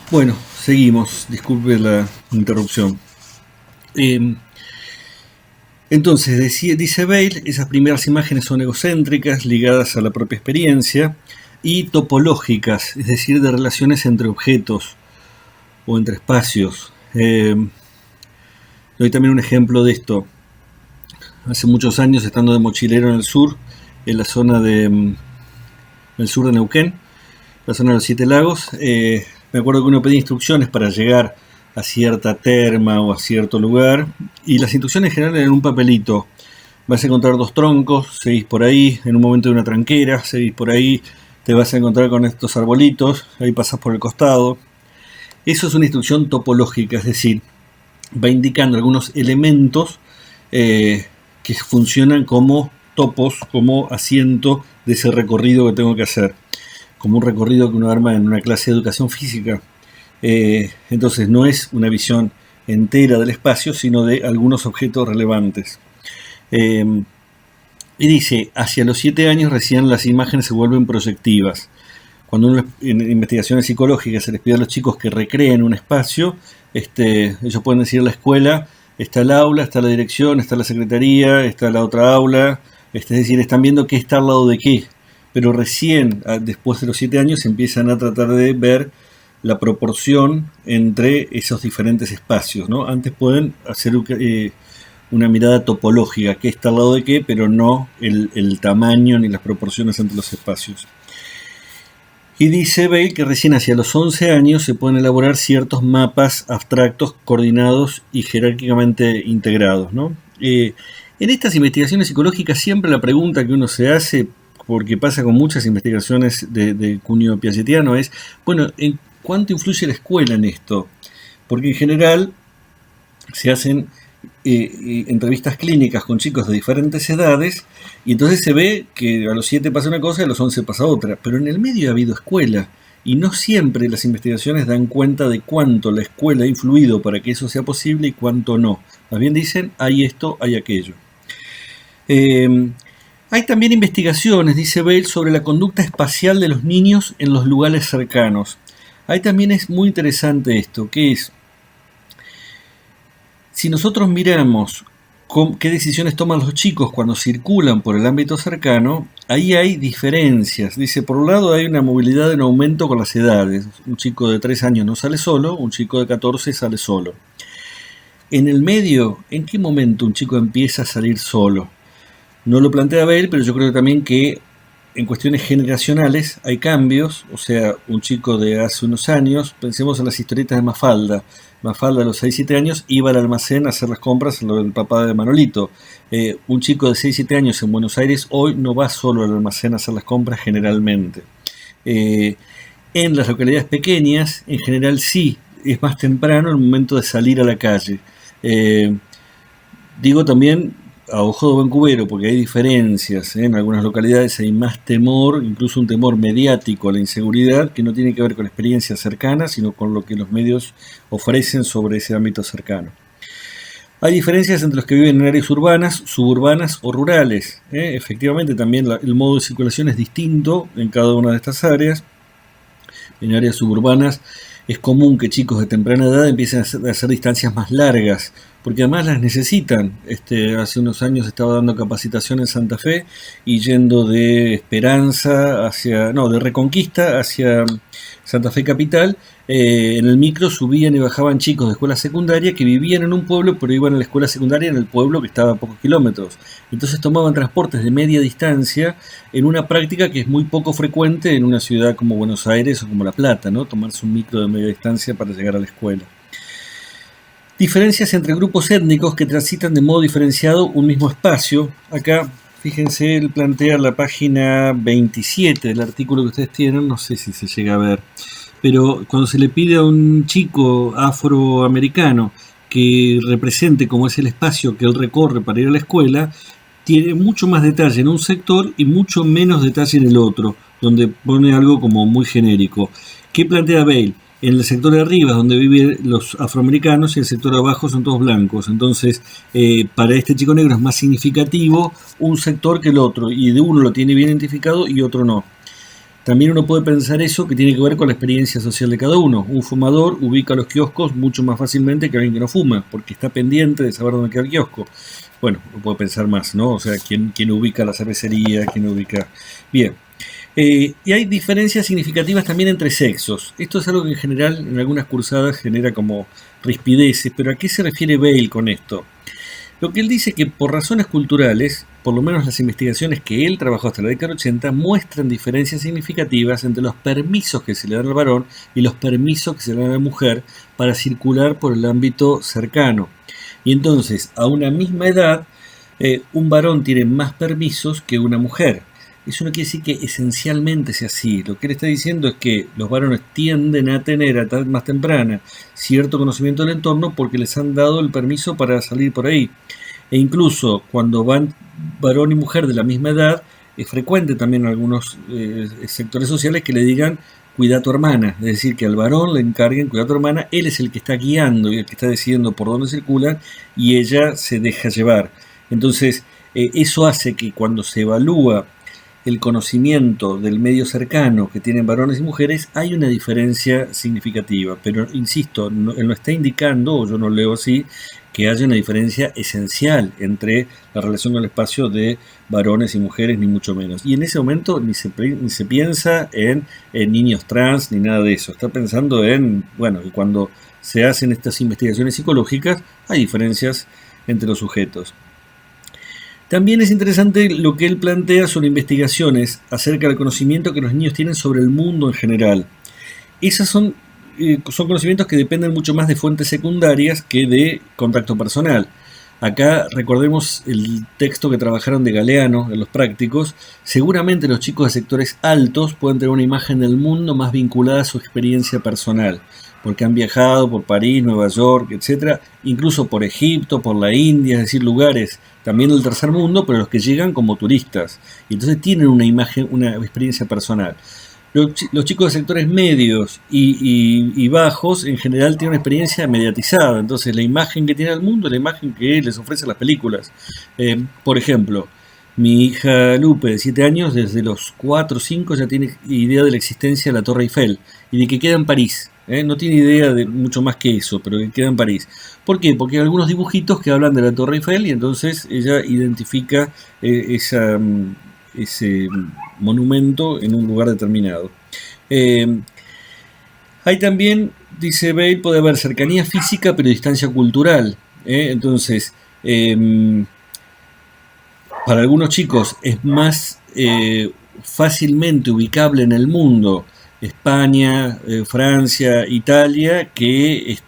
Bueno, seguimos, disculpe la interrupción. Eh, dice Bale, esas primeras imágenes son egocéntricas, ligadas a la propia experiencia, y topológicas, es decir, de relaciones entre objetos o entre espacios. Doy también un ejemplo de esto. Hace muchos años, estando de mochilero en el sur, en la zona el sur de Neuquén, la zona de los Siete Lagos, me acuerdo que uno pedía instrucciones para llegar a cierta terma o a cierto lugar, y las instrucciones en general eran un papelito. Vas a encontrar dos troncos, seguís por ahí, en un momento de una tranquera, seguís por ahí, te vas a encontrar con estos arbolitos, ahí pasás por el costado. Eso es una instrucción topológica, es decir, va indicando algunos elementos que funcionan como topos, como asiento de ese recorrido que tengo que hacer, como un recorrido que uno arma en una clase de educación física. Entonces no es una visión entera del espacio, sino de algunos objetos relevantes. Y dice, hacia los 7 años recién las imágenes se vuelven proyectivas. Cuando uno en investigaciones psicológicas se les pide a los chicos que recreen un espacio, ellos pueden decir a la escuela, está el aula, está la dirección, está la secretaría, está la otra aula, es decir, están viendo qué está al lado de qué, pero recién después de los 7 años empiezan a tratar de ver la proporción entre esos diferentes espacios, ¿no? Antes pueden hacer una mirada topológica, qué está al lado de qué, pero no el tamaño ni las proporciones entre los espacios. Y dice Bale que recién hacia los 11 años se pueden elaborar ciertos mapas abstractos, coordinados y jerárquicamente integrados, ¿no? En estas investigaciones psicológicas siempre la pregunta que uno se hace, porque pasa con muchas investigaciones de cuño piagetiano, es, bueno, ¿en cuánto influye la escuela en esto? Porque en general se hacen entrevistas clínicas con chicos de diferentes edades, y entonces se ve que a los 7 pasa una cosa y a los 11 pasa otra, pero en el medio ha habido escuela, y no siempre las investigaciones dan cuenta de cuánto la escuela ha influido para que eso sea posible y cuánto no. Más bien dicen, hay esto, hay aquello. Hay también investigaciones, dice Bale, sobre la conducta espacial de los niños en los lugares cercanos. Ahí también es muy interesante esto, que es, si nosotros miramos qué decisiones toman los chicos cuando circulan por el ámbito cercano, ahí hay diferencias. Dice, por un lado hay una movilidad en aumento con las edades. Un chico de 3 años no sale solo, un chico de 14 sale solo. En el medio, ¿en qué momento un chico empieza a salir solo? No lo plantea Bale, pero yo creo también que en cuestiones generacionales hay cambios. O sea, un chico de hace unos años, pensemos en las historietas de Mafalda. Mafalda a los 6-7 años iba al almacén a hacer las compras, lo del papá de Manolito. Un chico de 6-7 años en Buenos Aires hoy no va solo al almacén a hacer las compras generalmente. En las localidades pequeñas, en general sí, es más temprano el momento de salir a la calle. Digo también a ojo de buen cubero, porque hay diferencias, ¿eh? En algunas localidades hay más temor, incluso un temor mediático a la inseguridad, que no tiene que ver con la experiencia cercana, sino con lo que los medios ofrecen sobre ese ámbito cercano. Hay diferencias entre los que viven en áreas urbanas, suburbanas o rurales, ¿eh? Efectivamente también el modo de circulación es distinto en cada una de estas áreas. En áreas suburbanas es común que chicos de temprana edad empiecen a hacer distancias más largas, porque además las necesitan. Hace unos años estaba dando capacitación en Santa Fe y yendo de Esperanza de Reconquista hacia Santa Fe Capital. En el micro subían y bajaban chicos de escuela secundaria que vivían en un pueblo, pero iban a la escuela secundaria en el pueblo que estaba a pocos kilómetros. Entonces tomaban transportes de media distancia en una práctica que es muy poco frecuente en una ciudad como Buenos Aires o como La Plata, ¿no? Tomarse un micro de media distancia para llegar a la escuela. Diferencias entre grupos étnicos que transitan de modo diferenciado un mismo espacio. Acá, fíjense, él plantea la página 27 del artículo que ustedes tienen, no sé si se llega a ver, pero cuando se le pide a un chico afroamericano que represente cómo es el espacio que él recorre para ir a la escuela, tiene mucho más detalle en un sector y mucho menos detalle en el otro, donde pone algo como muy genérico. ¿Qué plantea Bale? En el sector de arriba es donde viven los afroamericanos y el sector de abajo son todos blancos. Entonces, para este chico negro es más significativo un sector que el otro, y de uno lo tiene bien identificado y otro no. También uno puede pensar eso que tiene que ver con la experiencia social de cada uno. Un fumador ubica los kioscos mucho más fácilmente que alguien que no fuma, porque está pendiente de saber dónde queda el kiosco. Bueno, uno puede pensar más, ¿no? O sea, quién ubica la cervecería, quién ubica... Bien. Y hay diferencias significativas también entre sexos. Esto es algo que en general en algunas cursadas genera como rispideces, pero ¿a qué se refiere Bale con esto? Lo que él dice es que por razones culturales, por lo menos las investigaciones que él trabajó hasta la década del 80, muestran diferencias significativas entre los permisos que se le dan al varón y los permisos que se le dan a la mujer para circular por el ámbito cercano. Y entonces, a una misma edad, un varón tiene más permisos que una mujer. Eso no quiere decir que esencialmente sea así. Lo que él está diciendo es que los varones tienden a tener a edad más temprana cierto conocimiento del entorno porque les han dado el permiso para salir por ahí. E incluso cuando van varón y mujer de la misma edad, es frecuente también en algunos sectores sociales que le digan cuida a tu hermana. Es decir, que al varón le encarguen cuida a tu hermana, él es el que está guiando y el que está decidiendo por dónde circulan y ella se deja llevar. Entonces, eso hace que cuando se evalúa el conocimiento del medio cercano que tienen varones y mujeres, hay una diferencia significativa. Pero, insisto, él no está indicando, o yo no leo así, que haya una diferencia esencial entre la relación con el espacio de varones y mujeres, ni mucho menos. Y en ese momento ni se piensa en niños trans, ni nada de eso. Está pensando en, bueno, que cuando se hacen estas investigaciones psicológicas, hay diferencias entre los sujetos. También es interesante lo que él plantea sobre investigaciones acerca del conocimiento que los niños tienen sobre el mundo en general. Esas son conocimientos que dependen mucho más de fuentes secundarias que de contacto personal. Acá recordemos el texto que trabajaron de Galeano en los prácticos. Seguramente los chicos de sectores altos pueden tener una imagen del mundo más vinculada a su experiencia personal, porque han viajado por París, Nueva York, etc., incluso por Egipto, por la India, es decir, lugares también del tercer mundo, pero los que llegan como turistas. Y entonces tienen una imagen, una experiencia personal. Los chicos de sectores medios y bajos en general tienen una experiencia mediatizada. Entonces la imagen que tiene el mundo es la imagen que les ofrecen las películas. Por ejemplo, mi hija Lupe, de 7 años, desde los 4 o 5 ya tiene idea de la existencia de la Torre Eiffel y de que queda en París. No tiene idea de mucho más que eso, pero que queda en París. ¿Por qué? Porque hay algunos dibujitos que hablan de la Torre Eiffel y entonces ella identifica ese monumento en un lugar determinado. Hay también, dice Bale, puede haber cercanía física pero distancia cultural. Entonces, para algunos chicos es más fácilmente ubicable en el mundo España, Francia, Italia, que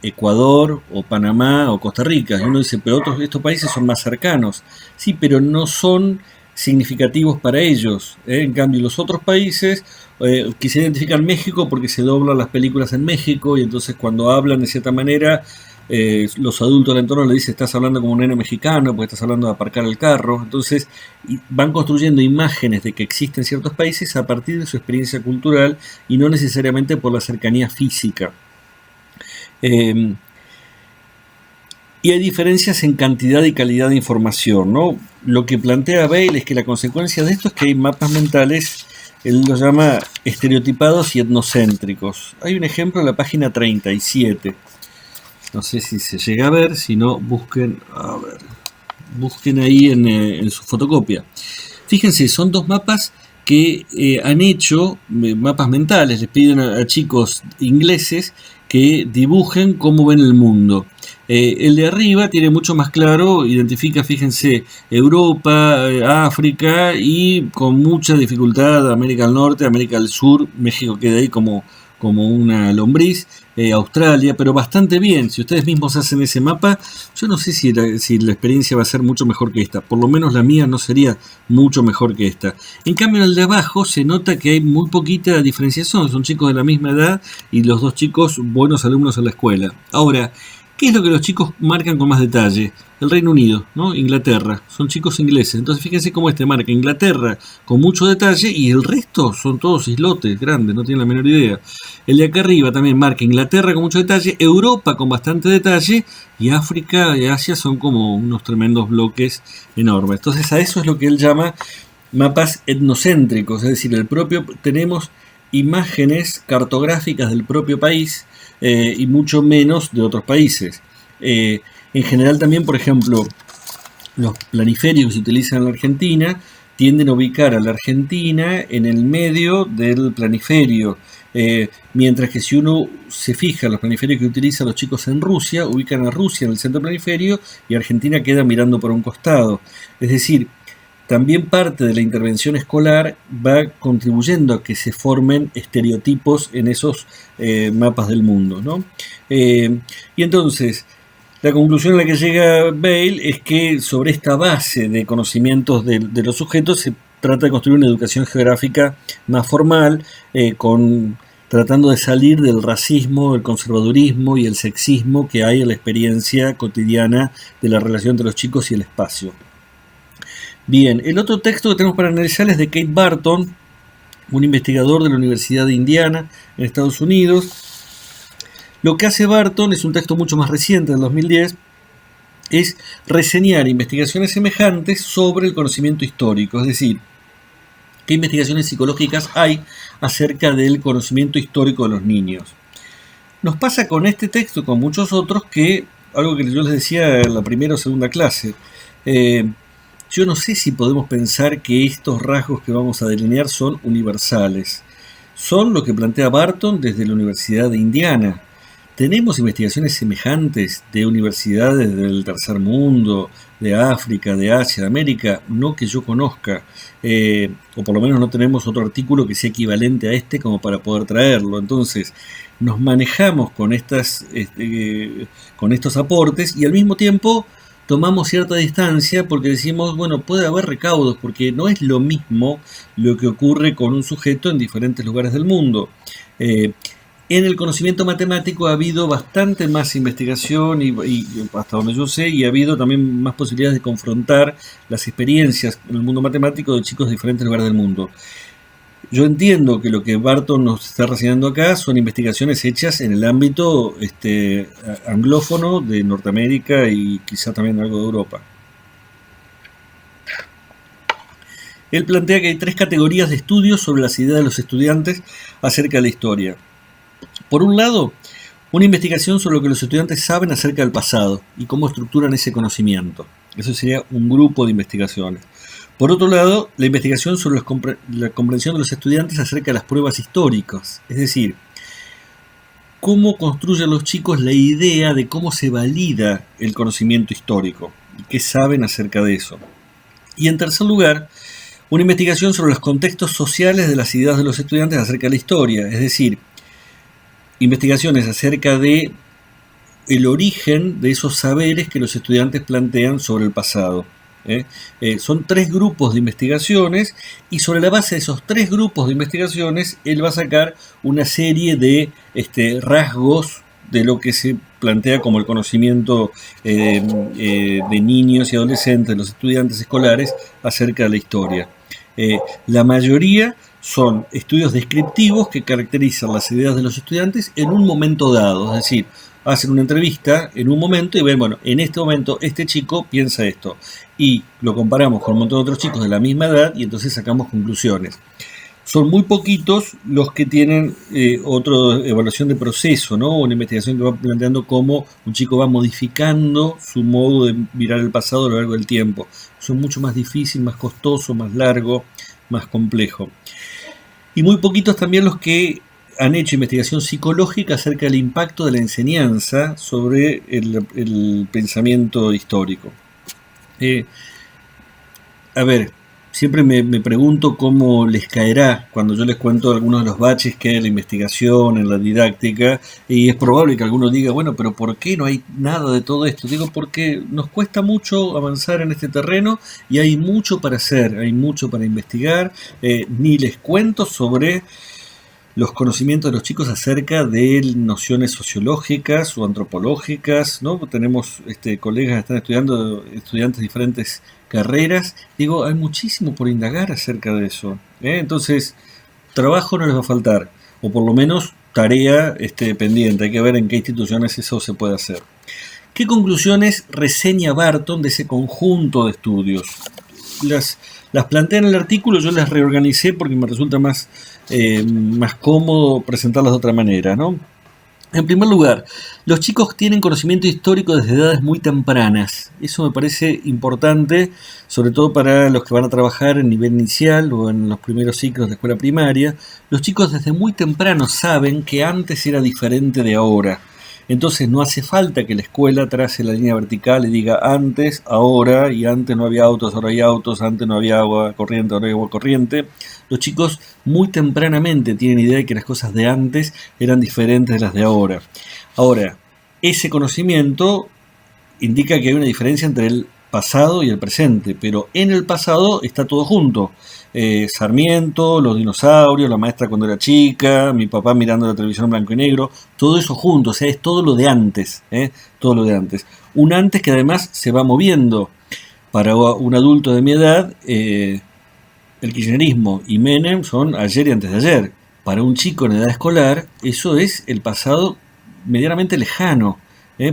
Ecuador o Panamá o Costa Rica. Y uno dice, pero estos países son más cercanos. Sí, pero no son significativos para ellos. En cambio, los otros países que se identifican México porque se doblan las películas en México y entonces cuando hablan de cierta manera, los adultos del entorno le dicen estás hablando como un nene mexicano porque estás hablando de aparcar el carro. Entonces van construyendo imágenes de que existen ciertos países a partir de su experiencia cultural y no necesariamente por la cercanía física. Y hay diferencias en cantidad y calidad de información, ¿no? Lo que plantea Bale es que la consecuencia de esto es que hay mapas mentales, él los llama estereotipados y etnocéntricos. Hay un ejemplo en la página 37. No sé si se llega a ver, si no, busquen ahí en su fotocopia. Fíjense, son dos mapas que han hecho, mapas mentales, les piden a chicos ingleses que dibujen cómo ven el mundo. El de arriba tiene mucho más claro, identifica, fíjense, Europa, África y con mucha dificultad América del Norte, América del Sur, México queda ahí como una lombriz, Australia, pero bastante bien. Si ustedes mismos hacen ese mapa, yo no sé si la experiencia va a ser mucho mejor que esta, por lo menos la mía no sería mucho mejor que esta. En cambio en el de abajo se nota que hay muy poquita diferenciación, son chicos de la misma edad y los dos chicos buenos alumnos en la escuela. Ahora, ¿qué es lo que los chicos marcan con más detalle? El Reino Unido, ¿no? Inglaterra, son chicos ingleses. Entonces fíjense cómo marca Inglaterra con mucho detalle y el resto son todos islotes grandes, no tienen la menor idea. El de acá arriba también marca Inglaterra con mucho detalle, Europa con bastante detalle y África y Asia son como unos tremendos bloques enormes. Entonces a eso es lo que él llama mapas etnocéntricos, es decir, tenemos imágenes cartográficas del propio país y mucho menos de otros países. En general también, por ejemplo, los planiferios que se utilizan en la Argentina tienden a ubicar a la Argentina en el medio del planiferio, mientras que si uno se fija en los planiferios que utilizan los chicos en Rusia, ubican a Rusia en el centro planiferio y Argentina queda mirando por un costado. Es decir, también parte de la intervención escolar va contribuyendo a que se formen estereotipos en esos mapas del mundo, ¿no? Y entonces, la conclusión a la que llega Bale es que sobre esta base de conocimientos de los sujetos se trata de construir una educación geográfica más formal, tratando de salir del racismo, el conservadurismo y el sexismo que hay en la experiencia cotidiana de la relación entre los chicos y el espacio. Bien, el otro texto que tenemos para analizar es de Kate Barton, un investigador de la Universidad de Indiana en Estados Unidos. Lo que hace Barton es un texto mucho más reciente, del 2010, es reseñar investigaciones semejantes sobre el conocimiento histórico, es decir, qué investigaciones psicológicas hay acerca del conocimiento histórico de los niños. Nos pasa con este texto y con muchos otros que, algo que yo les decía en la primera o segunda clase, yo no sé si podemos pensar que estos rasgos que vamos a delinear son universales. Son lo que plantea Barton desde la Universidad de Indiana. Tenemos investigaciones semejantes de universidades del tercer mundo, de África, de Asia, de América, no que yo conozca, o por lo menos no tenemos otro artículo que sea equivalente a este como para poder traerlo. Entonces, nos manejamos con estos aportes y al mismo tiempo tomamos cierta distancia porque decimos, bueno, puede haber recaudos, porque no es lo mismo lo que ocurre con un sujeto en diferentes lugares del mundo. En el conocimiento matemático ha habido bastante más investigación y hasta donde yo sé, y ha habido también más posibilidades de confrontar las experiencias en el mundo matemático de chicos de diferentes lugares del mundo. Yo entiendo que lo que Barton nos está reseñando acá son investigaciones hechas en el ámbito anglófono de Norteamérica y quizá también algo de Europa. Él plantea que hay 3 categorías de estudios sobre las ideas de los estudiantes acerca de la historia. Por un lado, una investigación sobre lo que los estudiantes saben acerca del pasado y cómo estructuran ese conocimiento. Eso sería un grupo de investigaciones. Por otro lado, la investigación sobre la comprensión de los estudiantes acerca de las pruebas históricas, es decir, cómo construyen los chicos la idea de cómo se valida el conocimiento histórico y qué saben acerca de eso. Y en tercer lugar, una investigación sobre los contextos sociales de las ideas de los estudiantes acerca de la historia, es decir, investigaciones acerca de el origen de esos saberes que los estudiantes plantean sobre el pasado. Son 3 grupos de investigaciones y sobre la base de esos 3 grupos de investigaciones él va a sacar una serie de rasgos de lo que se plantea como el conocimiento de niños y adolescentes, los estudiantes escolares acerca de la historia. La mayoría son estudios descriptivos que caracterizan las ideas de los estudiantes en un momento dado, es decir, hacen una entrevista en un momento y ven, bueno, en este momento este chico piensa esto y lo comparamos con un montón de otros chicos de la misma edad y entonces sacamos conclusiones. Son muy poquitos los que tienen otra evaluación de proceso, ¿no? Una investigación que va planteando cómo un chico va modificando su modo de mirar el pasado a lo largo del tiempo. Son mucho más difícil, más costoso, más largo, más complejo. Y muy poquitos también los que han hecho investigación psicológica acerca del impacto de la enseñanza sobre el pensamiento histórico. Siempre me pregunto cómo les caerá cuando yo les cuento algunos de los baches que hay en la investigación, en la didáctica, y es probable que alguno diga, bueno, pero ¿por qué no hay nada de todo esto? Digo, porque nos cuesta mucho avanzar en este terreno y hay mucho para hacer, hay mucho para investigar, ni les cuento sobre los conocimientos de los chicos acerca de nociones sociológicas o antropológicas, ¿no? Tenemos colegas que están estudiando, estudiantes de diferentes carreras. Digo, hay muchísimo por indagar acerca de eso. Entonces, trabajo no les va a faltar, o por lo menos tarea pendiente. Hay que ver en qué instituciones eso se puede hacer. ¿Qué conclusiones reseña Barton de ese conjunto de estudios? las planteé en el artículo, yo las reorganicé porque me resulta más cómodo presentarlas de otra manera, ¿no? En primer lugar, los chicos tienen conocimiento histórico desde edades muy tempranas. Eso me parece importante, sobre todo para los que van a trabajar en nivel inicial o en los primeros ciclos de escuela primaria. Los chicos desde muy temprano saben que antes era diferente de ahora. Entonces no hace falta que la escuela trace la línea vertical y diga antes, ahora, y antes no había autos, ahora hay autos, antes no había agua corriente, ahora hay agua corriente. Los chicos muy tempranamente tienen idea de que las cosas de antes eran diferentes de las de ahora. Ahora, ese conocimiento indica que hay una diferencia entre el pasado y el presente, pero en el pasado está todo junto. Sarmiento, los dinosaurios, la maestra cuando era chica, mi papá mirando la televisión en blanco y negro, todo eso junto, o sea, es todo lo de antes, todo lo de antes. Un antes que además se va moviendo. Para un adulto de mi edad, el kirchnerismo y Menem son ayer y antes de ayer. Para un chico en edad escolar, eso es el pasado medianamente lejano,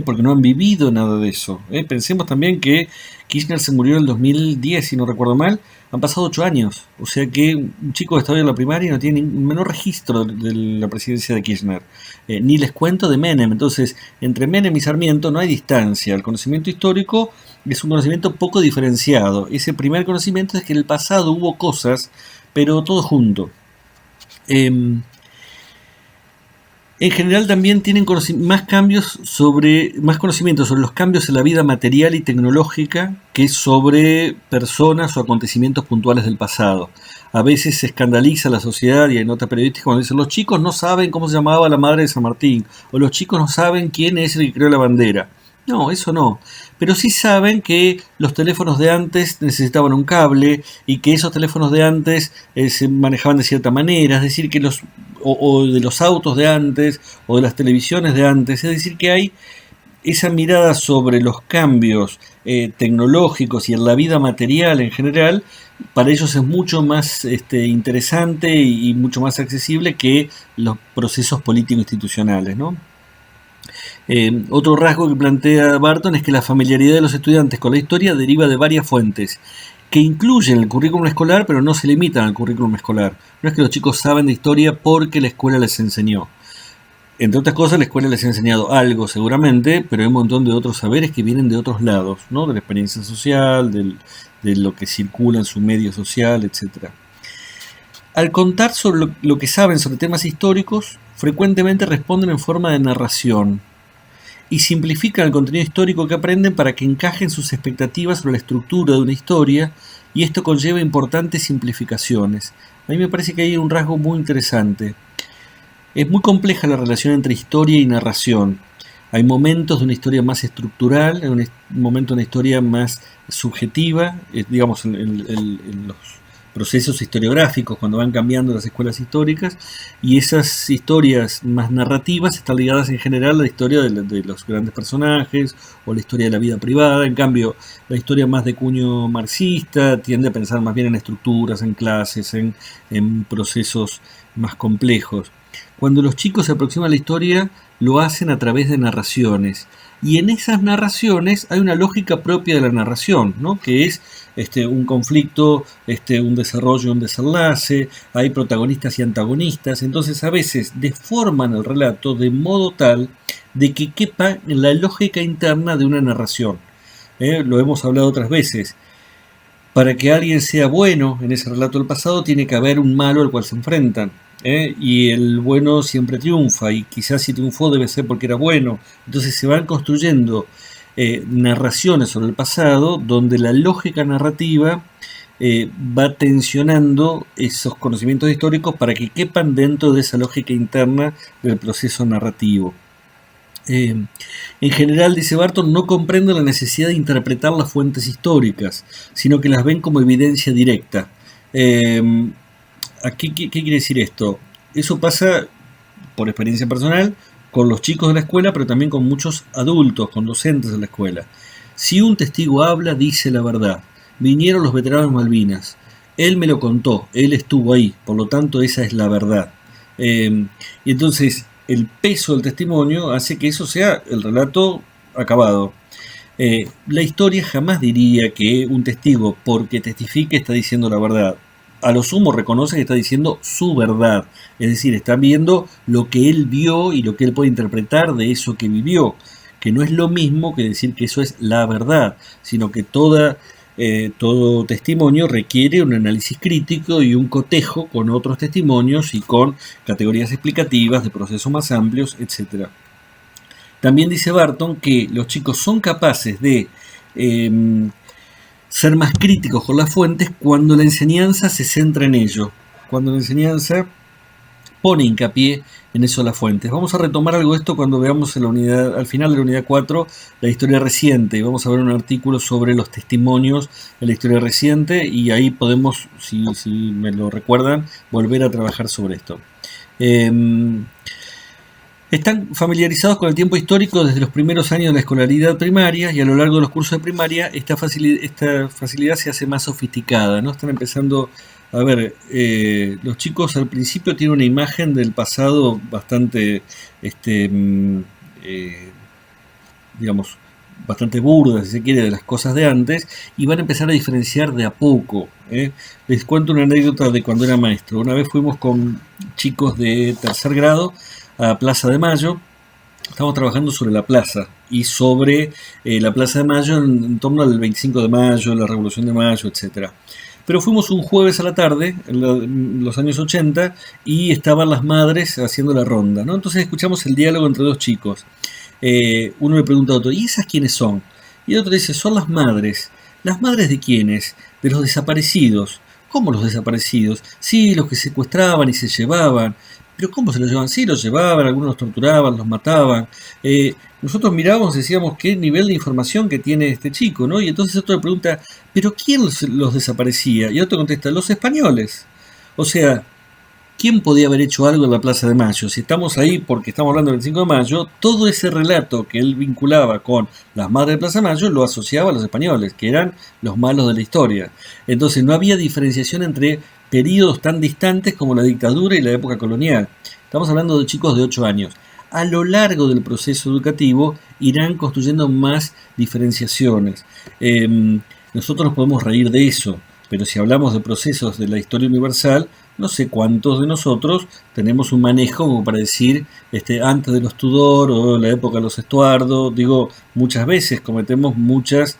porque no han vivido nada de eso. Pensemos también que Kirchner se murió en el 2010, si no recuerdo mal. Han pasado 8 años, o sea que un chico que está hoy en la primaria no tiene ningún menor registro de la presidencia de Kirchner, ni les cuento de Menem. Entonces, entre Menem y Sarmiento no hay distancia. El conocimiento histórico es un conocimiento poco diferenciado. Ese primer conocimiento es que en el pasado hubo cosas, pero todo junto. En general también tienen más conocimientos sobre los cambios en la vida material y tecnológica que sobre personas o acontecimientos puntuales del pasado. A veces se escandaliza la sociedad y hay notas periodísticas cuando dicen los chicos no saben cómo se llamaba la madre de San Martín, o los chicos no saben quién es el que creó la bandera. No, eso no. Pero sí saben que los teléfonos de antes necesitaban un cable y que esos teléfonos de antes se manejaban de cierta manera, es decir, que o de los autos de antes o de las televisiones de antes, es decir, que hay esa mirada sobre los cambios tecnológicos y en la vida material en general. Para ellos es mucho más interesante y mucho más accesible que los procesos político-institucionales, ¿no? Otro rasgo que plantea Barton es que la familiaridad de los estudiantes con la historia deriva de varias fuentes, que incluyen el currículum escolar, pero no se limitan al currículum escolar. No es que los chicos saben de historia porque la escuela les enseñó. Entre otras cosas, la escuela les ha enseñado algo seguramente, pero hay un montón de otros saberes que vienen de otros lados, ¿no? De la experiencia social, de lo que circula en su medio social, etc. Al contar sobre lo que saben sobre temas históricos, frecuentemente responden en forma de narración y simplifican el contenido histórico que aprenden para que encajen sus expectativas sobre la estructura de una historia, y esto conlleva importantes simplificaciones. A mí me parece que hay un rasgo muy interesante. Es muy compleja la relación entre historia y narración. Hay momentos de una historia más estructural, hay un momento de una historia más subjetiva, digamos en los procesos historiográficos, cuando van cambiando las escuelas históricas, y esas historias más narrativas están ligadas en general a la historia de los grandes personajes o la historia de la vida privada. En cambio, la historia más de cuño marxista tiende a pensar más bien en estructuras, en clases, en procesos más complejos. Cuando los chicos se aproximan a la historia, lo hacen a través de narraciones. Y en esas narraciones hay una lógica propia de la narración, ¿no? Que es un conflicto, un desarrollo, un desenlace, hay protagonistas y antagonistas. Entonces a veces deforman el relato de modo tal de que quepa en la lógica interna de una narración. Lo hemos hablado otras veces. Para que alguien sea bueno en ese relato del pasado, tiene que haber un malo al cual se enfrentan. Y el bueno siempre triunfa, y quizás si triunfó debe ser porque era bueno. Entonces se van construyendo narraciones sobre el pasado donde la lógica narrativa va tensionando esos conocimientos históricos para que quepan dentro de esa lógica interna del proceso narrativo. En general, dice Barton, no comprenden la necesidad de interpretar las fuentes históricas, sino que las ven como evidencia directa. ¿Qué quiere decir esto? Eso pasa, por experiencia personal, con los chicos de la escuela, pero también con muchos adultos, con docentes de la escuela. Si un testigo habla, dice la verdad. Vinieron los veteranos Malvinas. Él me lo contó, él estuvo ahí, por lo tanto esa es la verdad. Y entonces el peso del testimonio hace que eso sea el relato acabado. La historia jamás diría que un testigo, porque testifique, está diciendo la verdad. A lo sumo reconoce que está diciendo su verdad, es decir, está viendo lo que él vio y lo que él puede interpretar de eso que vivió, que no es lo mismo que decir que eso es la verdad, sino que todo testimonio requiere un análisis crítico y un cotejo con otros testimonios y con categorías explicativas de procesos más amplios, etc. También dice Barton que los chicos son capaces de ser más críticos con las fuentes cuando la enseñanza se centra en ello, cuando la enseñanza pone hincapié en eso las fuentes. Vamos a retomar algo de esto cuando veamos en la unidad, al final de la unidad 4 la historia reciente, y vamos a ver un artículo sobre los testimonios de la historia reciente, y ahí podemos, si me lo recuerdan, volver a trabajar sobre esto. Están familiarizados con el tiempo histórico desde los primeros años de la escolaridad primaria, y a lo largo de los cursos de primaria esta facilidad se hace más sofisticada, ¿no? Están empezando a ver, los chicos al principio tienen una imagen del pasado bastante, digamos, bastante burda, si se quiere, de las cosas de antes, y van a empezar a diferenciar de a poco. Les cuento una anécdota de cuando era maestro. Una vez fuimos con chicos de tercer grado a Plaza de Mayo. Estamos trabajando sobre la plaza y sobre la Plaza de Mayo en torno al 25 de mayo, la Revolución de Mayo, etc. Pero fuimos un jueves a la tarde, en los años 80, y estaban las madres haciendo la ronda, ¿no? Entonces escuchamos el diálogo entre dos chicos. Uno le pregunta a otro, ¿y esas quiénes son? Y el otro dice, son las madres. ¿Las madres de quiénes? De los desaparecidos. ¿Cómo los desaparecidos? Sí, los que secuestraban y se llevaban. ¿Pero cómo se los llevaban? Sí, los llevaban, algunos los torturaban, los mataban. Nosotros mirábamos y decíamos qué nivel de información que tiene este chico, ¿no? Y entonces otro le pregunta, ¿pero quién los desaparecía? Y otro contesta, los españoles. O sea, ¿quién podía haber hecho algo en la Plaza de Mayo? Si estamos ahí porque estamos hablando del 5 de mayo, todo ese relato que él vinculaba con las madres de Plaza de Mayo lo asociaba a los españoles, que eran los malos de la historia. Entonces no había diferenciación entre periodos tan distantes como la dictadura y la época colonial. Estamos hablando de chicos de 8 años. A lo largo del proceso educativo irán construyendo más diferenciaciones. Nosotros nos podemos reír de eso, pero si hablamos de procesos de la historia universal, no sé cuántos de nosotros tenemos un manejo como para decir antes de los Tudor o la época de los Estuardo. Digo, muchas veces cometemos muchos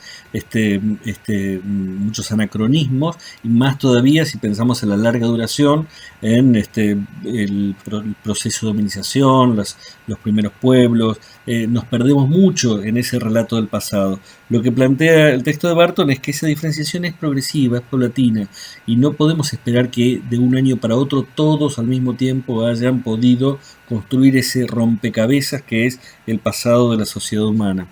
anacronismos, y más todavía si pensamos en la larga duración, en el proceso de dominización, los primeros pueblos. Nos perdemos mucho en ese relato del pasado. Lo que plantea el texto de Barton es que esa diferenciación es progresiva, es paulatina, y no podemos esperar que de un año para otro todos al mismo tiempo hayan podido construir ese rompecabezas que es el pasado de la sociedad humana.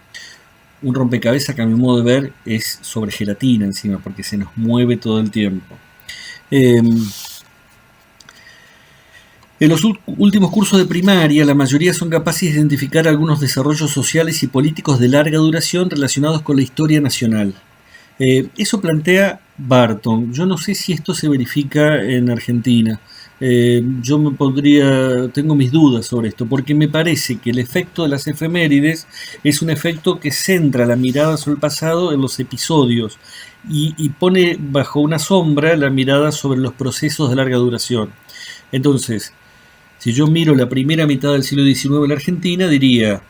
Un rompecabezas que a mi modo de ver es sobre gelatina encima, porque se nos mueve todo el tiempo. En los últimos cursos de primaria, la mayoría son capaces de identificar algunos desarrollos sociales y políticos de larga duración relacionados con la historia nacional. Eso plantea Barton. Yo no sé si esto se verifica en Argentina. Tengo mis dudas sobre esto, porque me parece que el efecto de las efemérides es un efecto que centra la mirada sobre el pasado en los episodios y pone bajo una sombra la mirada sobre los procesos de larga duración. Entonces, si yo miro la primera mitad del siglo XIX en la Argentina, diría,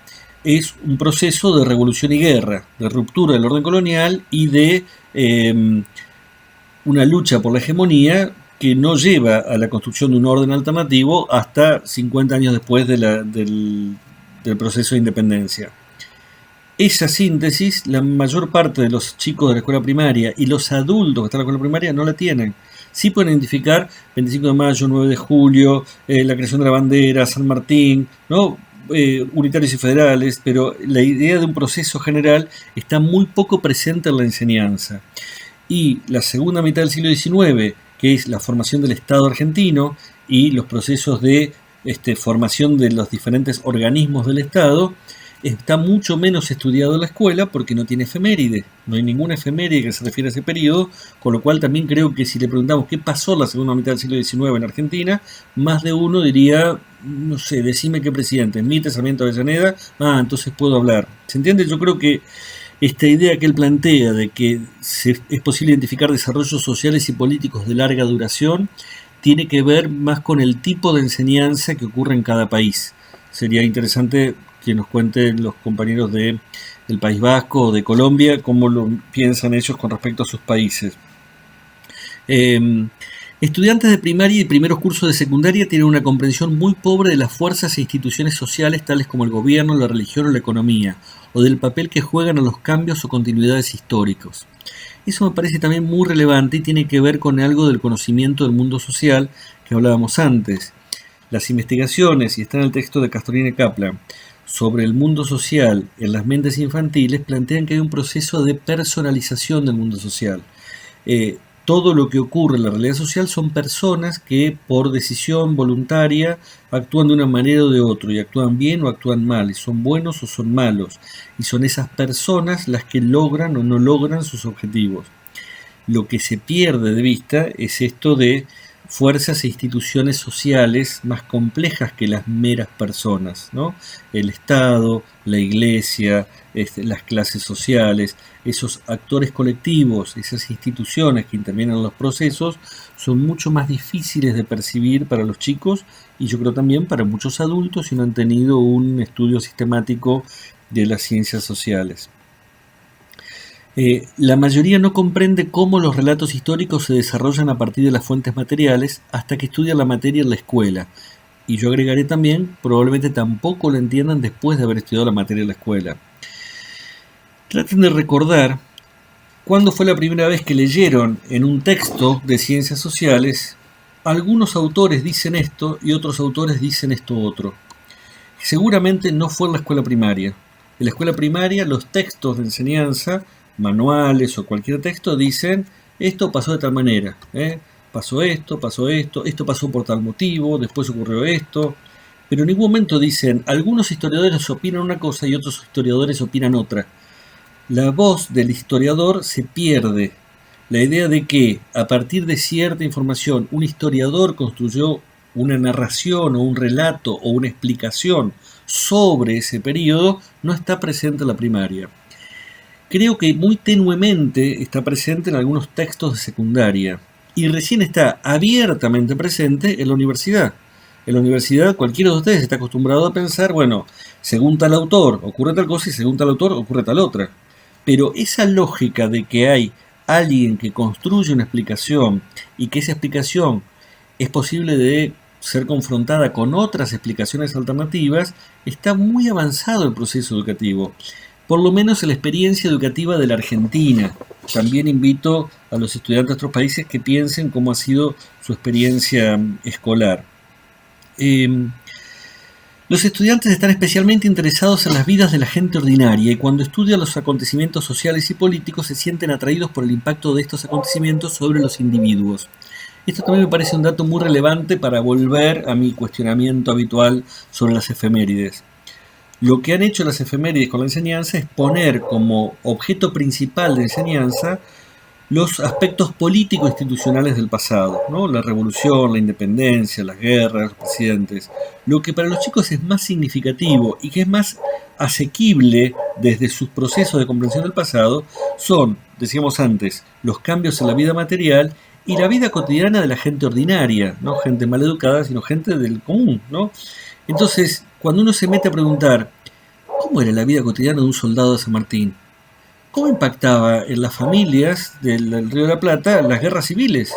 es un proceso de revolución y guerra, de ruptura del orden colonial y de una lucha por la hegemonía que no lleva a la construcción de un orden alternativo hasta 50 años después del proceso de independencia. Esa síntesis, la mayor parte de los chicos de la escuela primaria y los adultos que están en la escuela primaria no la tienen. Sí pueden identificar 25 de mayo, 9 de julio, la creación de la bandera, San Martín, ¿no? Unitarios y federales, pero la idea de un proceso general está muy poco presente en la enseñanza. Y la segunda mitad del siglo XIX, que es la formación del Estado argentino y los procesos de formación de los diferentes organismos del Estado, está mucho menos estudiado en la escuela porque no tiene efeméride. No hay ninguna efeméride que se refiera a ese periodo, con lo cual también creo que si le preguntamos qué pasó en la segunda mitad del siglo XIX en Argentina, más de uno diría, no sé, decime qué presidente, Mitre, Sarmiento, Avellaneda, entonces puedo hablar. ¿Se entiende? Yo creo que Esta idea que él plantea de que es posible identificar desarrollos sociales y políticos de larga duración tiene que ver más con el tipo de enseñanza que ocurre en cada país. Sería interesante que nos cuenten los compañeros del País Vasco o de Colombia cómo lo piensan ellos con respecto a sus países. Estudiantes de primaria y primeros cursos de secundaria tienen una comprensión muy pobre de las fuerzas e instituciones sociales tales como el gobierno, la religión o la economía, o del papel que juegan a los cambios o continuidades históricos. Eso me parece también muy relevante y tiene que ver con algo del conocimiento del mundo social que hablábamos antes. Las investigaciones, y está en el texto de Castoline Kaplan, sobre el mundo social en las mentes infantiles plantean que hay un proceso de personalización del mundo social. Todo lo que ocurre en la realidad social son personas que por decisión voluntaria actúan de una manera o de otra, y actúan bien o actúan mal, y son buenos o son malos, y son esas personas las que logran o no logran sus objetivos. Lo que se pierde de vista es esto de fuerzas e instituciones sociales más complejas que las meras personas, ¿no? El Estado, la Iglesia, las clases sociales, esos actores colectivos, esas instituciones que intervienen en los procesos, son mucho más difíciles de percibir para los chicos y yo creo también para muchos adultos si no han tenido un estudio sistemático de las ciencias sociales. La mayoría no comprende cómo los relatos históricos se desarrollan a partir de las fuentes materiales hasta que estudian la materia en la escuela. Y yo agregaré también, probablemente tampoco lo entiendan después de haber estudiado la materia en la escuela. Traten de recordar cuándo fue la primera vez que leyeron en un texto de ciencias sociales. Algunos autores dicen esto y otros autores dicen esto otro. Seguramente no fue en la escuela primaria. En la escuela primaria los textos de enseñanza, manuales o cualquier texto, dicen esto pasó de tal manera, pasó esto pasó por tal motivo, después ocurrió esto, pero en ningún momento dicen algunos historiadores opinan una cosa y otros historiadores opinan otra. La voz del historiador se pierde. La idea de que a partir de cierta información un historiador construyó una narración o un relato o una explicación sobre ese periodo no está presente en la primaria. Creo que muy tenuemente está presente en algunos textos de secundaria y recién está abiertamente presente en la universidad. En la universidad cualquiera de ustedes está acostumbrado a pensar, bueno, según tal autor ocurre tal cosa y según tal autor ocurre tal otra. Pero esa lógica de que hay alguien que construye una explicación y que esa explicación es posible de ser confrontada con otras explicaciones alternativas, está muy avanzado el proceso educativo. Por lo menos en la experiencia educativa de la Argentina. También invito a los estudiantes de otros países que piensen cómo ha sido su experiencia escolar. Los estudiantes están especialmente interesados en las vidas de la gente ordinaria y cuando estudian los acontecimientos sociales y políticos se sienten atraídos por el impacto de estos acontecimientos sobre los individuos. Esto también me parece un dato muy relevante para volver a mi cuestionamiento habitual sobre las efemérides. Lo que han hecho las efemérides con la enseñanza es poner como objeto principal de enseñanza los aspectos político-institucionales del pasado, ¿no? La revolución, la independencia, las guerras, los presidentes. Lo que para los chicos es más significativo y que es más asequible desde sus procesos de comprensión del pasado son, decíamos antes, los cambios en la vida material y la vida cotidiana de la gente ordinaria, no gente mal educada, sino gente del común, ¿no? Entonces, cuando uno se mete a preguntar ¿cómo era la vida cotidiana de un soldado de San Martín? ¿Cómo impactaba en las familias del Río de la Plata las guerras civiles?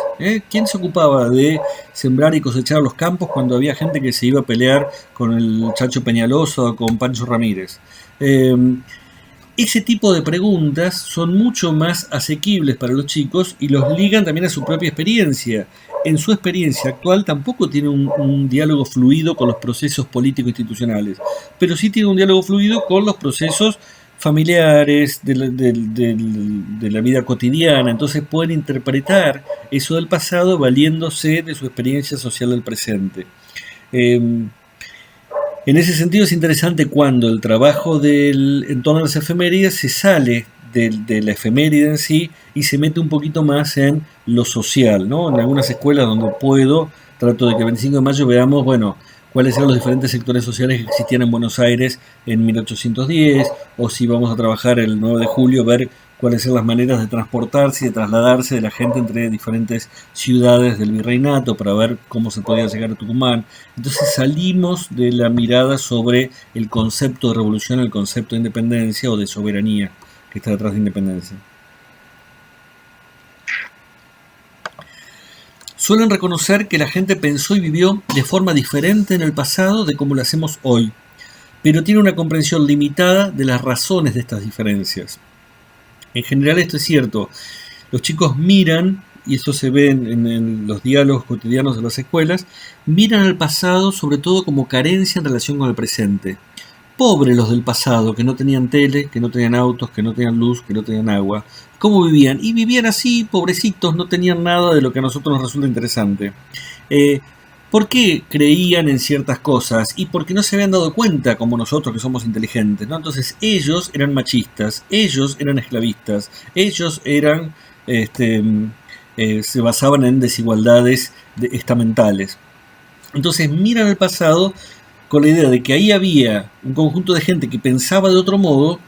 ¿Quién se ocupaba de sembrar y cosechar los campos cuando había gente que se iba a pelear con el Chacho Peñalosa o con Pancho Ramírez? Ese tipo de preguntas son mucho más asequibles para los chicos y los ligan también a su propia experiencia. En su experiencia actual tampoco tiene un diálogo fluido con los procesos político-institucionales, pero sí tiene un diálogo fluido con los procesos familiares, de la vida cotidiana. Entonces pueden interpretar eso del pasado valiéndose de su experiencia social del presente. En ese sentido es interesante cuando el trabajo en torno a las efemérides se sale de la efeméride en sí y se mete un poquito más en lo social, ¿no? En algunas escuelas donde puedo, trato de que el 25 de mayo veamos, bueno, cuáles eran los diferentes sectores sociales que existían en Buenos Aires en 1810, o si vamos a trabajar el 9 de julio, ver cuáles eran las maneras de transportarse y de trasladarse de la gente entre diferentes ciudades del virreinato para ver cómo se podía llegar a Tucumán. Entonces salimos de la mirada sobre el concepto de revolución, el concepto de independencia o de soberanía que está detrás de independencia. Suelen reconocer que la gente pensó y vivió de forma diferente en el pasado de como lo hacemos hoy, pero tiene una comprensión limitada de las razones de estas diferencias. En general esto es cierto. Los chicos miran, y esto se ve en los diálogos cotidianos de las escuelas, miran al pasado sobre todo como carencia en relación con el presente. Pobres los del pasado, que no tenían tele, que no tenían autos, que no tenían luz, que no tenían agua. ¿Cómo vivían? Y vivían así, pobrecitos, no tenían nada de lo que a nosotros nos resulta interesante. ¿Por qué creían en ciertas cosas? Y porque no se habían dado cuenta, como nosotros que somos inteligentes, ¿no? Entonces ellos eran machistas, ellos eran esclavistas, ellos eran, se basaban en desigualdades estamentales. Entonces miran al pasado con la idea de que ahí había un conjunto de gente que pensaba de otro modo,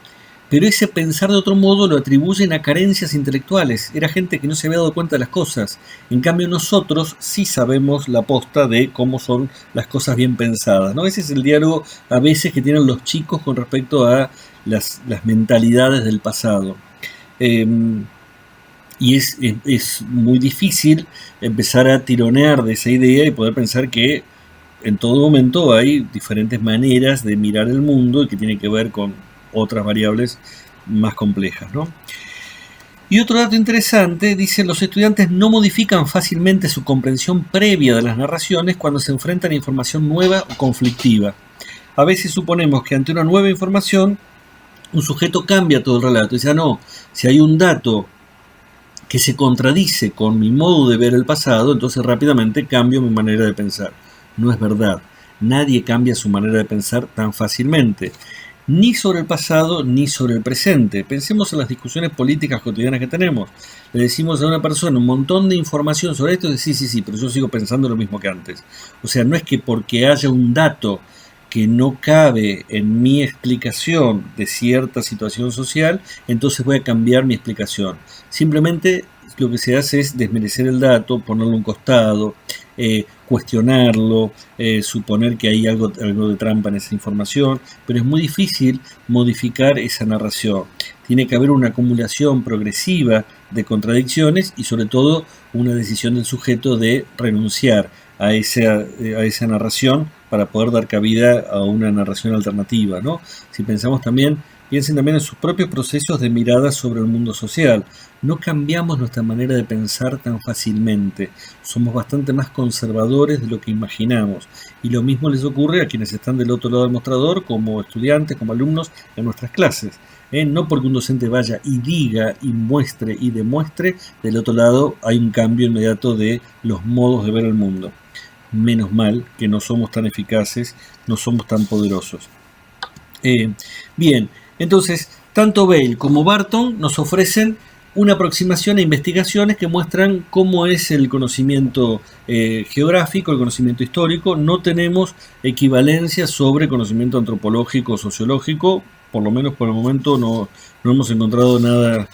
pero ese pensar de otro modo lo atribuyen a carencias intelectuales. Era gente que no se había dado cuenta de las cosas. En cambio nosotros sí sabemos la posta de cómo son las cosas bien pensadas, ¿no? Ese es el diálogo a veces que tienen los chicos con respecto a las mentalidades del pasado. Y es muy difícil empezar a tironear de esa idea y poder pensar que en todo momento hay diferentes maneras de mirar el mundo y que tiene que ver con otras variables más complejas, ¿no? Y otro dato interesante, dice, los estudiantes no modifican fácilmente su comprensión previa de las narraciones cuando se enfrentan a información nueva o conflictiva. A veces suponemos que ante una nueva información, un sujeto cambia todo el relato. Dice, no, si hay un dato que se contradice con mi modo de ver el pasado, entonces rápidamente cambio mi manera de pensar. No es verdad. Nadie cambia su manera de pensar tan fácilmente, ni sobre el pasado ni sobre el presente. Pensemos en las discusiones políticas cotidianas que tenemos. Le decimos a una persona un montón de información sobre esto y dice, sí, pero yo sigo pensando lo mismo que antes. O sea, no es que porque haya un dato que no cabe en mi explicación de cierta situación social, entonces voy a cambiar mi explicación. Simplemente lo que se hace es desmerecer el dato, ponerlo a un costado, cuestionarlo, suponer que hay algo de trampa en esa información, pero es muy difícil modificar esa narración. Tiene que haber una acumulación progresiva de contradicciones y sobre todo una decisión del sujeto de renunciar a esa narración para poder dar cabida a una narración alternativa, ¿no? Si pensamos también, piensen también en sus propios procesos de mirada sobre el mundo social. No cambiamos nuestra manera de pensar tan fácilmente. Somos bastante más conservadores de lo que imaginamos. Y lo mismo les ocurre a quienes están del otro lado del mostrador, como estudiantes, como alumnos en nuestras clases. No porque un docente vaya y diga y muestre y demuestre, del otro lado hay un cambio inmediato de los modos de ver el mundo. Menos mal que no somos tan eficaces, no somos tan poderosos. Bien, entonces, tanto Bale como Barton nos ofrecen una aproximación a investigaciones que muestran cómo es el conocimiento geográfico, el conocimiento histórico. No tenemos equivalencia sobre conocimiento antropológico o sociológico, por lo menos por el momento no hemos encontrado nada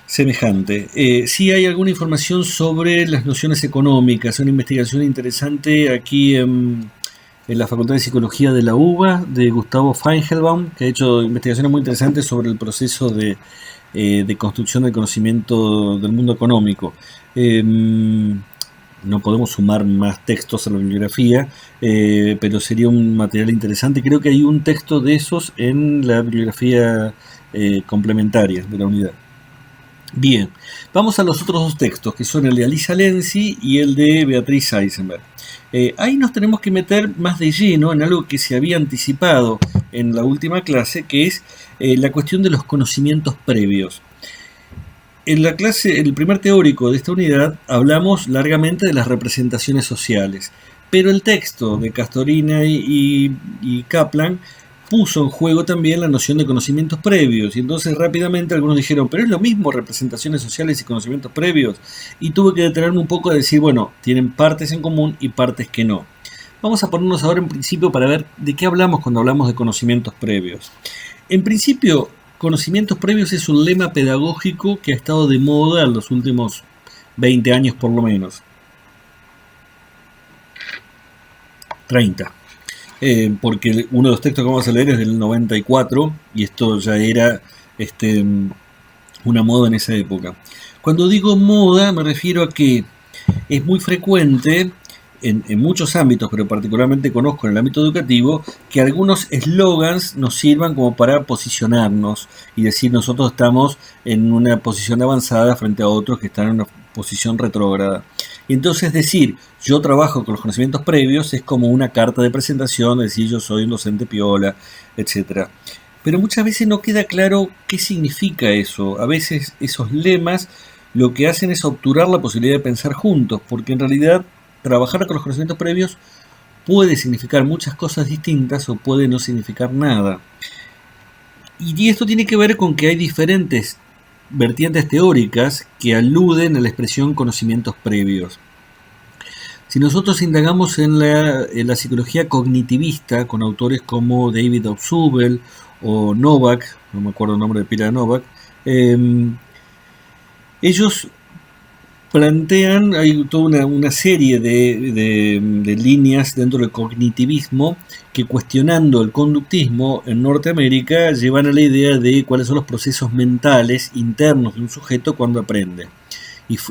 semejante. Sí hay alguna información sobre las nociones económicas, una investigación interesante aquí en la Facultad de Psicología de la UBA, de Gustavo Feinhelbaum, que ha hecho investigaciones muy interesantes sobre el proceso de construcción del conocimiento del mundo económico. No podemos sumar más textos a la bibliografía, pero sería un material interesante. Creo que hay un texto de esos en la bibliografía complementaria de la unidad. Bien, vamos a los otros dos textos, que son el de Alisa Lenzi y el de Beatriz Eisenberg. Ahí nos tenemos que meter más de lleno en algo que se había anticipado en la última clase, que es la cuestión de los conocimientos previos. En la clase, el primer teórico de esta unidad, hablamos largamente de las representaciones sociales, pero el texto de Castorina y Kaplan puso en juego también la noción de conocimientos previos, y entonces rápidamente algunos dijeron, pero es lo mismo representaciones sociales y conocimientos previos, y tuve que detenerme un poco a decir, bueno, tienen partes en común y partes que no. Vamos a ponernos ahora en principio para ver de qué hablamos cuando hablamos de conocimientos previos. En principio, conocimientos previos es un lema pedagógico que ha estado de moda en los últimos 20 años por lo menos. 30. Porque uno de los textos que vamos a leer es del 94 y esto ya era una moda en esa época. Cuando digo moda me refiero a que es muy frecuente en muchos ámbitos, pero particularmente conozco en el ámbito educativo, que algunos eslogans nos sirvan como para posicionarnos y decir nosotros estamos en una posición avanzada frente a otros que están en una posición retrógrada. Y entonces decir yo trabajo con los conocimientos previos es como una carta de presentación, decir yo soy un docente piola, etc. Pero muchas veces no queda claro qué significa eso. A veces esos lemas lo que hacen es obturar la posibilidad de pensar juntos, porque en realidad trabajar con los conocimientos previos puede significar muchas cosas distintas o puede no significar nada. Y esto tiene que ver con que hay diferentes vertientes teóricas que aluden a la expresión conocimientos previos. Si nosotros indagamos en la psicología cognitivista con autores como David Ausubel o Novak, no me acuerdo el nombre de pila de Novak, ellos plantean, hay toda una serie de líneas dentro del cognitivismo que, cuestionando el conductismo en Norteamérica, llevan a la idea de cuáles son los procesos mentales internos de un sujeto cuando aprende.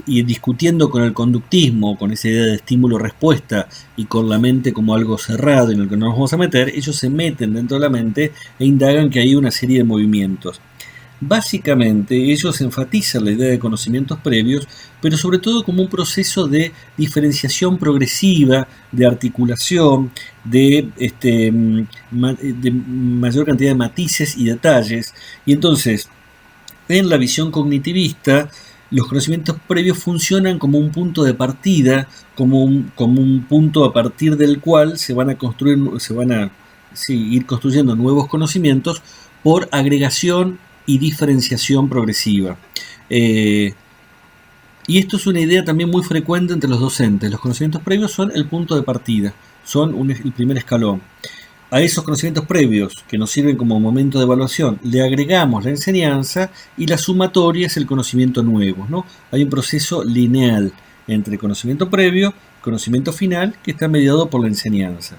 Y discutiendo con el conductismo, con esa idea de estímulo-respuesta y con la mente como algo cerrado en el que no nos vamos a meter, ellos se meten dentro de la mente e indagan que hay una serie de movimientos. Básicamente ellos enfatizan la idea de conocimientos previos, pero sobre todo como un proceso de diferenciación progresiva, de articulación, de mayor cantidad de matices y detalles. Y entonces, en la visión cognitivista, los conocimientos previos funcionan como un punto de partida, como un punto a partir del cual se van a ir construyendo nuevos conocimientos por agregación y diferenciación progresiva. Y esto es una idea también muy frecuente entre los docentes. Los conocimientos previos son el punto de partida, son el primer escalón. A esos conocimientos previos que nos sirven como momento de evaluación le agregamos la enseñanza y la sumatoria es el conocimiento nuevo, ¿no? Hay un proceso lineal entre conocimiento previo y conocimiento final que está mediado por la enseñanza.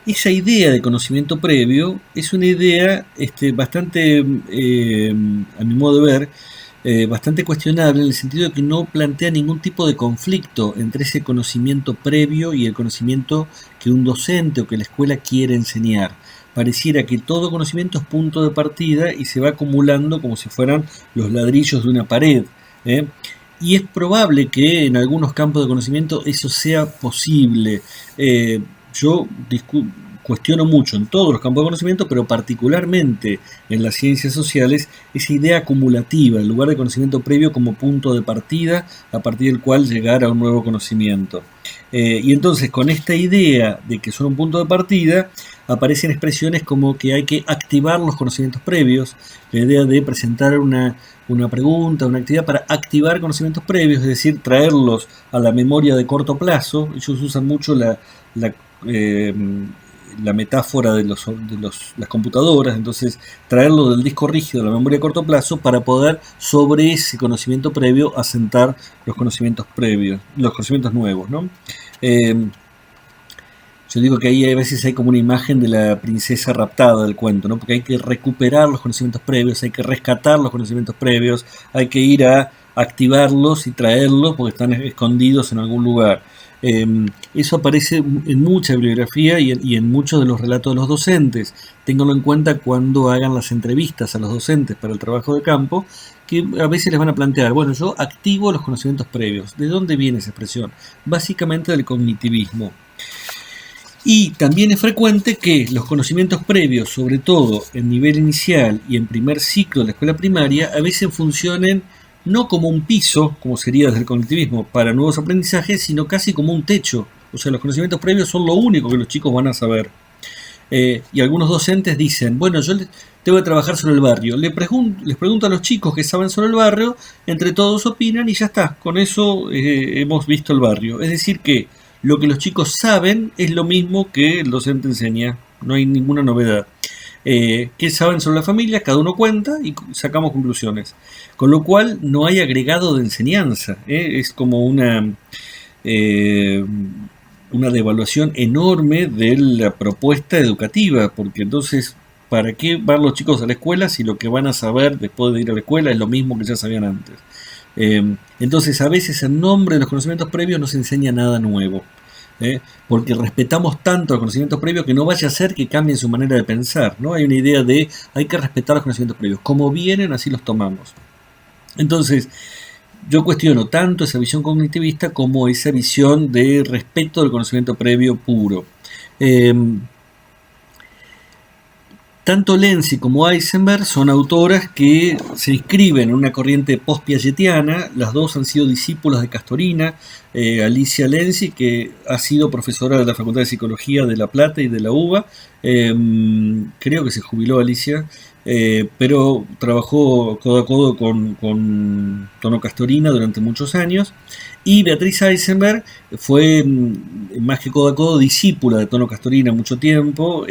Esa idea de conocimiento previo es una idea bastante, a mi modo de ver, bastante cuestionable en el sentido de que no plantea ningún tipo de conflicto entre ese conocimiento previo y el conocimiento que un docente o que la escuela quiere enseñar. Pareciera que todo conocimiento es punto de partida y se va acumulando como si fueran los ladrillos de una pared, ¿eh? Y es probable que en algunos campos de conocimiento eso sea posible. Yo cuestiono mucho en todos los campos de conocimiento, pero particularmente en las ciencias sociales, esa idea acumulativa, en lugar de conocimiento previo como punto de partida, a partir del cual llegar a un nuevo conocimiento. Y entonces, con esta idea de que son un punto de partida, aparecen expresiones como que hay que activar los conocimientos previos, la idea de presentar una pregunta, una actividad para activar conocimientos previos, es decir, traerlos a la memoria de corto plazo. Ellos usan mucho la metáfora de las computadoras, entonces traerlo del disco rígido a la memoria a corto plazo para poder sobre ese conocimiento previo asentar los conocimientos previos, los conocimientos nuevos, ¿no? Yo digo que ahí a veces hay como una imagen de la princesa raptada del cuento, ¿no? Porque hay que recuperar los conocimientos previos, hay que rescatar los conocimientos previos, hay que ir a activarlos y traerlos porque están escondidos en algún lugar. Eso aparece en mucha bibliografía y en muchos de los relatos de los docentes. Ténganlo en cuenta cuando hagan las entrevistas a los docentes para el trabajo de campo, que a veces les van a plantear, bueno, yo activo los conocimientos previos. ¿De dónde viene esa expresión? Básicamente del cognitivismo. Y también es frecuente que los conocimientos previos, sobre todo en nivel inicial y en primer ciclo de la escuela primaria, a veces funcionen no como un piso, como sería desde el cognitivismo, para nuevos aprendizajes, sino casi como un techo. O sea, los conocimientos previos son lo único que los chicos van a saber. Y algunos docentes dicen, bueno, yo tengo que trabajar sobre el barrio. Les pregunto a los chicos que saben sobre el barrio, entre todos opinan y ya está. Con eso hemos visto el barrio. Es decir que lo que los chicos saben es lo mismo que el docente enseña, no hay ninguna novedad. ¿Qué saben sobre la familia? Cada uno cuenta y sacamos conclusiones. Con lo cual no hay agregado de enseñanza, es como eh, una devaluación enorme de la propuesta educativa, porque entonces, ¿para qué van los chicos a la escuela si lo que van a saber después de ir a la escuela es lo mismo que ya sabían antes? Entonces, a veces en nombre de los conocimientos previos no se enseña nada nuevo, porque respetamos tanto los conocimientos previos que no vaya a ser que cambien su manera de pensar, ¿no? Hay una idea de hay que respetar los conocimientos previos, como vienen así los tomamos. Entonces, yo cuestiono tanto esa visión cognitivista como esa visión de respeto del conocimiento previo puro. Eh, Tanto Lenzi como Heisenberg son autoras que se inscriben en una corriente post-piagetiana. Las dos han sido discípulas de Castorina. Alicia Lenzi, que ha sido profesora de la Facultad de Psicología de La Plata y de la UBA, creo que se jubiló Alicia, pero trabajó codo a codo con Tono Castorina durante muchos años. Y Beatriz Eisenberg fue, más que codo a codo, discípula de Tono Castorina mucho tiempo,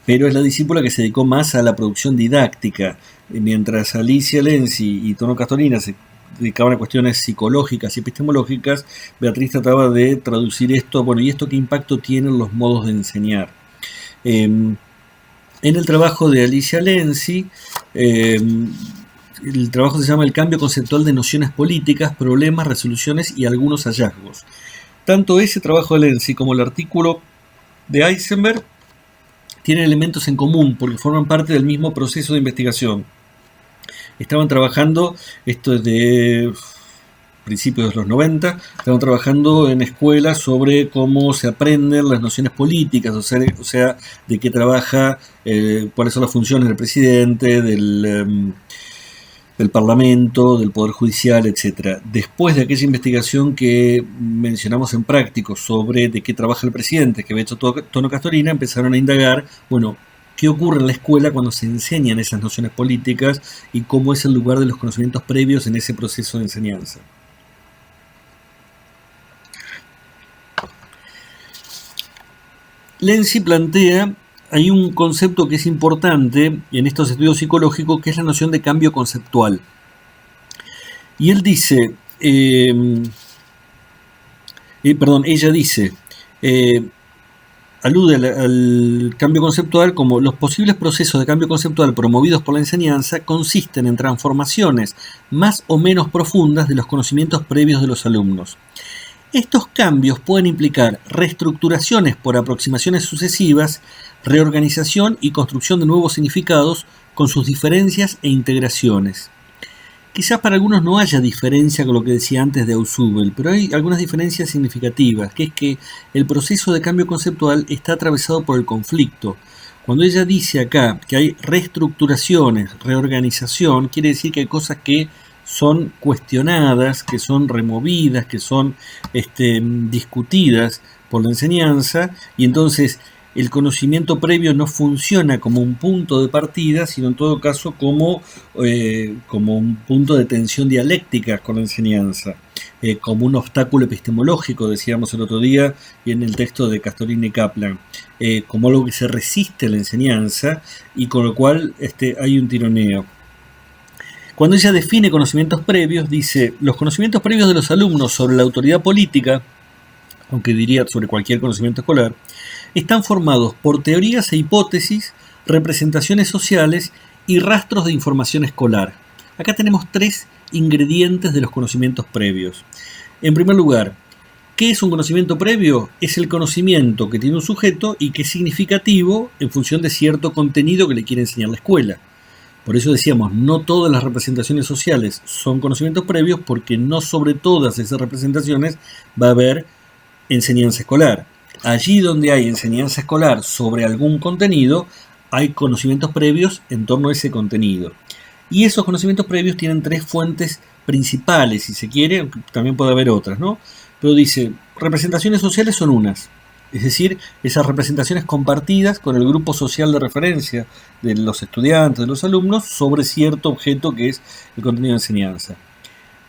pero es la discípula que se dedicó más a la producción didáctica, mientras Alicia Lenzi y Tono Castorina se dedicaban a cuestiones psicológicas y epistemológicas. Beatriz trataba de traducir esto, bueno, ¿y esto qué impacto tienen los modos de enseñar? En el trabajo de Alicia Lenzi, el trabajo se llama El cambio conceptual de nociones políticas, problemas, resoluciones y algunos hallazgos. Tanto ese trabajo de Lenzi como el artículo de Heisenberg tienen elementos en común porque forman parte del mismo proceso de investigación. Estaban trabajando, esto es de principios de los 90, estaban trabajando en escuelas sobre cómo se aprenden las nociones políticas, o sea de qué trabaja, cuáles son las funciones del presidente, del Parlamento, del Poder Judicial, etc. Después de aquella investigación que mencionamos en Práctico sobre de qué trabaja el presidente, que había hecho Tono Castorina, empezaron a indagar, bueno, qué ocurre en la escuela cuando se enseñan esas nociones políticas y cómo es el lugar de los conocimientos previos en ese proceso de enseñanza. Lenzi plantea, hay un concepto que es importante en estos estudios psicológicos, que es la noción de cambio conceptual. Y él dice, ella dice, alude al cambio conceptual como los posibles procesos de cambio conceptual promovidos por la enseñanza consisten en transformaciones más o menos profundas de los conocimientos previos de los alumnos. Estos cambios pueden implicar reestructuraciones por aproximaciones sucesivas, reorganización y construcción de nuevos significados con sus diferencias e integraciones. Quizás para algunos no haya diferencia con lo que decía antes de Ausubel, pero hay algunas diferencias significativas, que es que el proceso de cambio conceptual está atravesado por el conflicto. Cuando ella dice acá que hay reestructuraciones, reorganización, quiere decir que hay cosas que son cuestionadas, que son removidas, que son discutidas por la enseñanza, y entonces el conocimiento previo no funciona como un punto de partida, sino en todo caso como un punto de tensión dialéctica con la enseñanza, como un obstáculo epistemológico, decíamos el otro día, y en el texto de Castorina y Kaplan, como algo que se resiste a la enseñanza, y con lo cual hay un tironeo. Cuando ella define conocimientos previos, dice, los conocimientos previos de los alumnos sobre la autoridad política, aunque diría sobre cualquier conocimiento escolar, están formados por teorías e hipótesis, representaciones sociales y rastros de información escolar. Acá tenemos tres ingredientes de los conocimientos previos. En primer lugar, ¿qué es un conocimiento previo? Es el conocimiento que tiene un sujeto y que es significativo en función de cierto contenido que le quiere enseñar la escuela. Por eso decíamos, no todas las representaciones sociales son conocimientos previos, porque no sobre todas esas representaciones va a haber enseñanza escolar. Allí donde hay enseñanza escolar sobre algún contenido, hay conocimientos previos en torno a ese contenido. Y esos conocimientos previos tienen tres fuentes principales, si se quiere, también puede haber otras, ¿no? Pero dice, representaciones sociales son unas. Es decir, esas representaciones compartidas con el grupo social de referencia de los estudiantes, de los alumnos, sobre cierto objeto que es el contenido de enseñanza.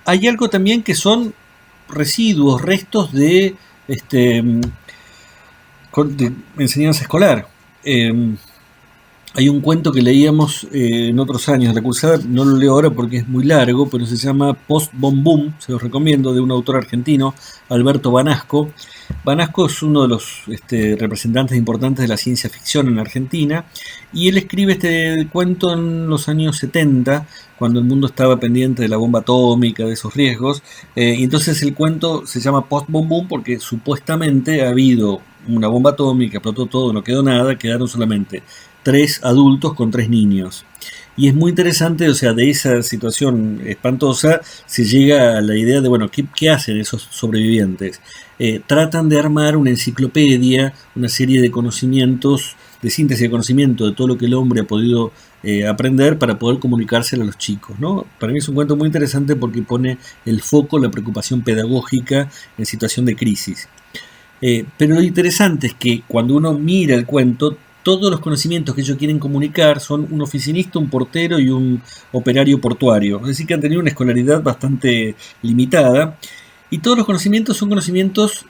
Hay algo también que son residuos, restos de este, de enseñanza escolar. Hay un cuento que leíamos en otros años de la cursada, no lo leo ahora porque es muy largo, pero se llama Post Boom Boom, se los recomiendo, de un autor argentino, Alberto Banasco. Banasco es uno de los representantes importantes de la ciencia ficción en Argentina, y él escribe este cuento en los años 70, cuando el mundo estaba pendiente de la bomba atómica, de esos riesgos, y entonces el cuento se llama Post Boom Boom porque supuestamente ha habido una bomba atómica, explotó todo, no quedó nada, quedaron solamente 3 adultos con 3 niños. Y es muy interesante, o sea, de esa situación espantosa se llega a la idea de, bueno, ¿qué hacen esos sobrevivientes? Tratan de armar una enciclopedia, una serie de conocimientos, de síntesis de conocimiento de todo lo que el hombre ha podido aprender para poder comunicárselo a los chicos, ¿no? Para mí es un cuento muy interesante porque pone el foco, la preocupación pedagógica en situación de crisis. Pero lo interesante es que cuando uno mira el cuento, todos los conocimientos que ellos quieren comunicar son un oficinista, un portero y un operario portuario. Es decir, que han tenido una escolaridad bastante limitada. Y todos los conocimientos son conocimientos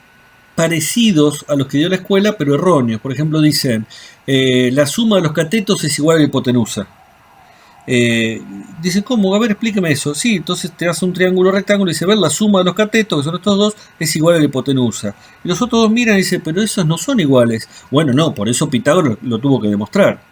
parecidos a los que dio la escuela, pero erróneos. Por ejemplo, dicen, la suma de los catetos es igual a la hipotenusa. Dice, ¿cómo? A ver, explíqueme eso. Sí, entonces te das un triángulo rectángulo y dice, ver, la suma de los catetos, que son estos dos, es igual a la hipotenusa. Y los otros dos miran y dicen, pero esos no son iguales. Bueno, no, por eso Pitágoras lo tuvo que demostrar.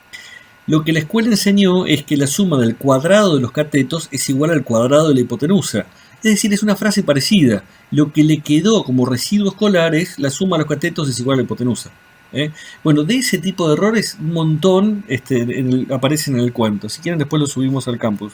Lo que la escuela enseñó es que la suma del cuadrado de los catetos es igual al cuadrado de la hipotenusa. Es decir, es una frase parecida. Lo que le quedó como residuo escolar es la suma de los catetos es igual a la hipotenusa. Bueno, de ese tipo de errores un montón aparecen en el cuento. Si quieren después lo subimos al campus.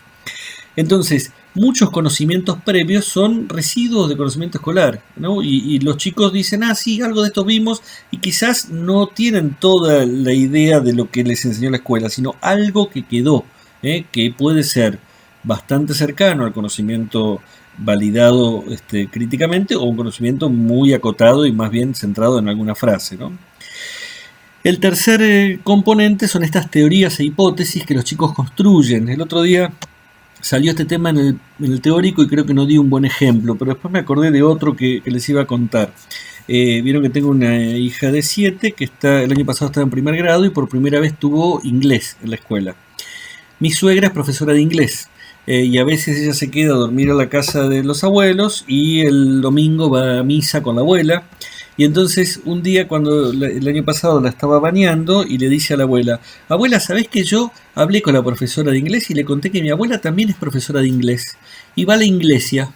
Entonces, muchos conocimientos previos son residuos de conocimiento escolar, ¿no? Y los chicos dicen, sí, algo de esto vimos, y quizás no tienen toda la idea de lo que les enseñó la escuela, sino algo que quedó, que puede ser bastante cercano al conocimiento validado críticamente, o un conocimiento muy acotado y más bien centrado en alguna frase, ¿no? El tercer componente son estas teorías e hipótesis que los chicos construyen. El otro día salió este tema en el teórico y creo que no di un buen ejemplo, pero después me acordé de otro que les iba a contar. Vieron que tengo una hija de 7 que el año pasado estaba en primer grado y por primera vez tuvo inglés en la escuela. Mi suegra es profesora de inglés. Y a veces ella se queda a dormir a la casa de los abuelos y el domingo va a misa con la abuela. Y entonces un día cuando el año pasado la estaba bañando y le dice a la abuela, abuela, ¿sabés que yo hablé con la profesora de inglés y le conté que mi abuela también es profesora de inglés y va a la iglesia?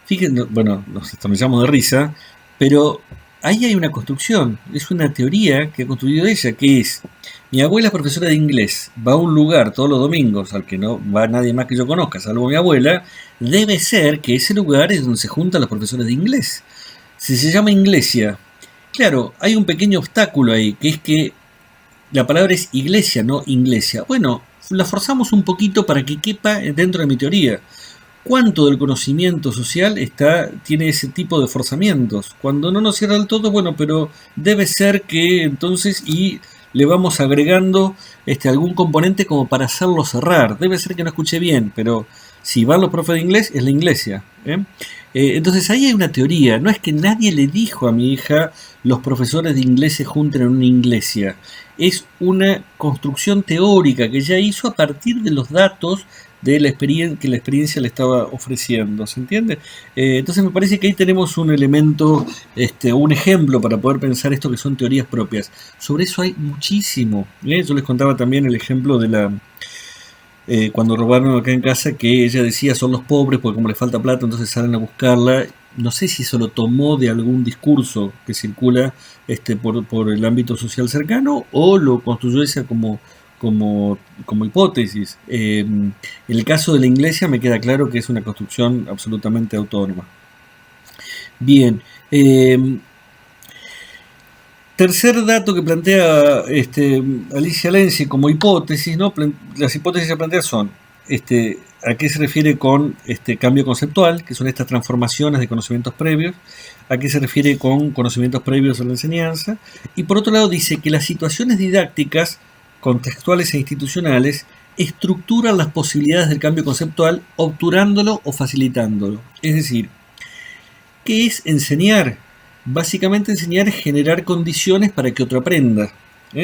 Fíjense, bueno, nos estornillamos de risa, pero ahí hay una construcción, es una teoría que ha construido ella, que es, mi abuela es profesora de inglés, va a un lugar todos los domingos al que no va nadie más que yo conozca, salvo mi abuela, debe ser que ese lugar es donde se juntan los profesores de inglés. Si se llama iglesia, claro, hay un pequeño obstáculo ahí, que es que la palabra es iglesia, no inglesia. Bueno, la forzamos un poquito para que quepa dentro de mi teoría. ¿Cuánto del conocimiento social tiene ese tipo de forzamientos? Cuando no nos cierra del todo, bueno, pero debe ser que entonces y le vamos agregando algún componente como para hacerlo cerrar. Debe ser que no escuché bien, pero si van los profes de inglés, es la iglesia. Entonces ahí hay una teoría. No es que nadie le dijo a mi hija los profesores de inglés se junten en una iglesia. Es una construcción teórica que ella hizo a partir de los datos de la experiencia que la experiencia le estaba ofreciendo, ¿se entiende? Entonces me parece que ahí tenemos un elemento, un ejemplo para poder pensar esto que son teorías propias. Sobre eso hay muchísimo. Yo les contaba también el ejemplo de cuando robaron acá en casa, que ella decía son los pobres porque como les falta plata entonces salen a buscarla. No sé si eso lo tomó de algún discurso que circula por el ámbito social cercano o lo construyó ella como hipótesis. En el caso de la iglesia me queda claro que es una construcción absolutamente autónoma. Bien. Tercer dato que plantea Alicia Lenzi como hipótesis, ¿no? Las hipótesis que plantea son a qué se refiere con cambio conceptual, que son estas transformaciones de conocimientos previos, a qué se refiere con conocimientos previos a la enseñanza, y por otro lado dice que las situaciones didácticas contextuales e institucionales estructuran las posibilidades del cambio conceptual obturándolo o facilitándolo. Es decir, ¿qué es enseñar? Básicamente enseñar es generar condiciones para que otro aprenda.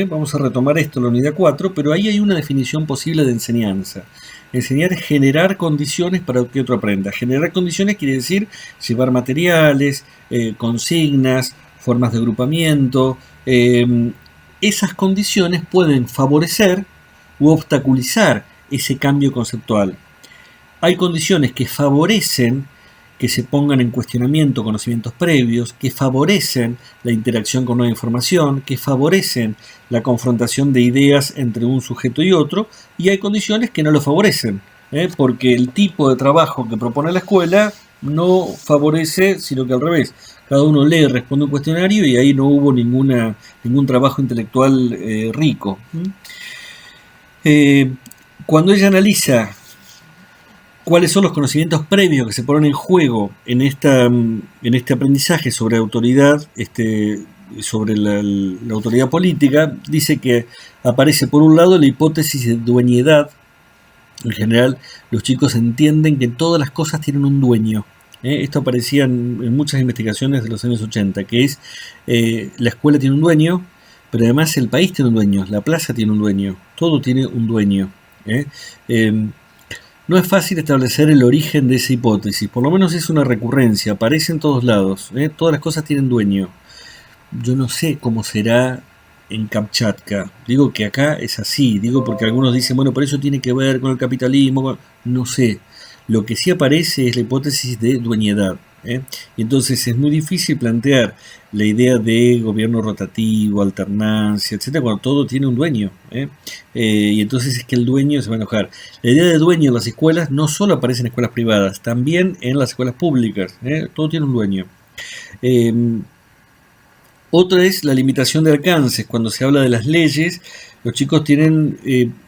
Vamos a retomar esto en la unidad 4, pero ahí hay una definición posible de enseñanza. Enseñar es generar condiciones para que otro aprenda. Generar condiciones quiere decir llevar materiales, consignas, formas de agrupamiento. Esas condiciones pueden favorecer u obstaculizar ese cambio conceptual. Hay condiciones que favorecen que se pongan en cuestionamiento conocimientos previos, que favorecen la interacción con nueva información, que favorecen la confrontación de ideas entre un sujeto y otro, y hay condiciones que no lo favorecen, porque el tipo de trabajo que propone la escuela no favorece, sino que al revés. Cada uno lee, responde un cuestionario y ahí no hubo ningún trabajo intelectual rico. Cuando ella analiza cuáles son los conocimientos previos que se ponen en juego en este aprendizaje sobre autoridad, sobre la autoridad política, dice que aparece por un lado la hipótesis de dueñedad. En general, los chicos entienden que todas las cosas tienen un dueño. Esto aparecía en muchas investigaciones de los años 80, que es la escuela tiene un dueño, pero además el país tiene un dueño, la plaza tiene un dueño, todo tiene un dueño. No es fácil establecer el origen de esa hipótesis, por lo menos es una recurrencia, aparece en todos lados, todas las cosas tienen dueño. Yo no sé cómo será en Kamchatka, digo que acá es así, digo porque algunos dicen, bueno, pero eso tiene que ver con el capitalismo, no sé. Lo que sí aparece es la hipótesis de dueñedad. Y entonces es muy difícil plantear la idea de gobierno rotativo, alternancia, etcétera, cuando todo tiene un dueño. Y entonces es que el dueño se va a enojar. La idea de dueño en las escuelas no solo aparece en escuelas privadas, también en las escuelas públicas. Todo tiene un dueño. Otra es la limitación de alcances. Cuando se habla de las leyes, los chicos tienen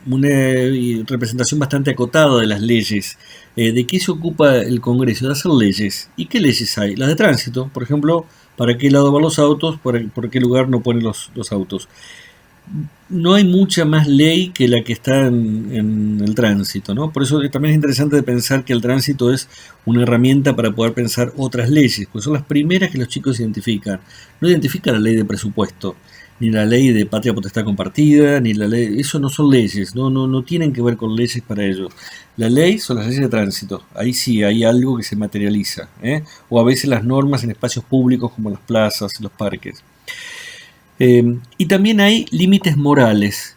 una representación bastante acotada de las leyes. ¿De qué se ocupa el Congreso? De hacer leyes. ¿Y qué leyes hay? Las de tránsito, por ejemplo, para qué lado van los autos, por qué lugar no ponen los autos. No hay mucha más ley que la que está en el tránsito, ¿no? Por eso también es interesante de pensar que el tránsito es una herramienta para poder pensar otras leyes, pues son las primeras que los chicos identifican. No identifican la ley de presupuesto, ni la ley de patria potestad compartida, ni la ley... Eso no son leyes, no tienen que ver con leyes para ellos. La ley son las leyes de tránsito, ahí sí hay algo que se materializa, o a veces las normas en espacios públicos como las plazas, los parques. Y también hay límites morales,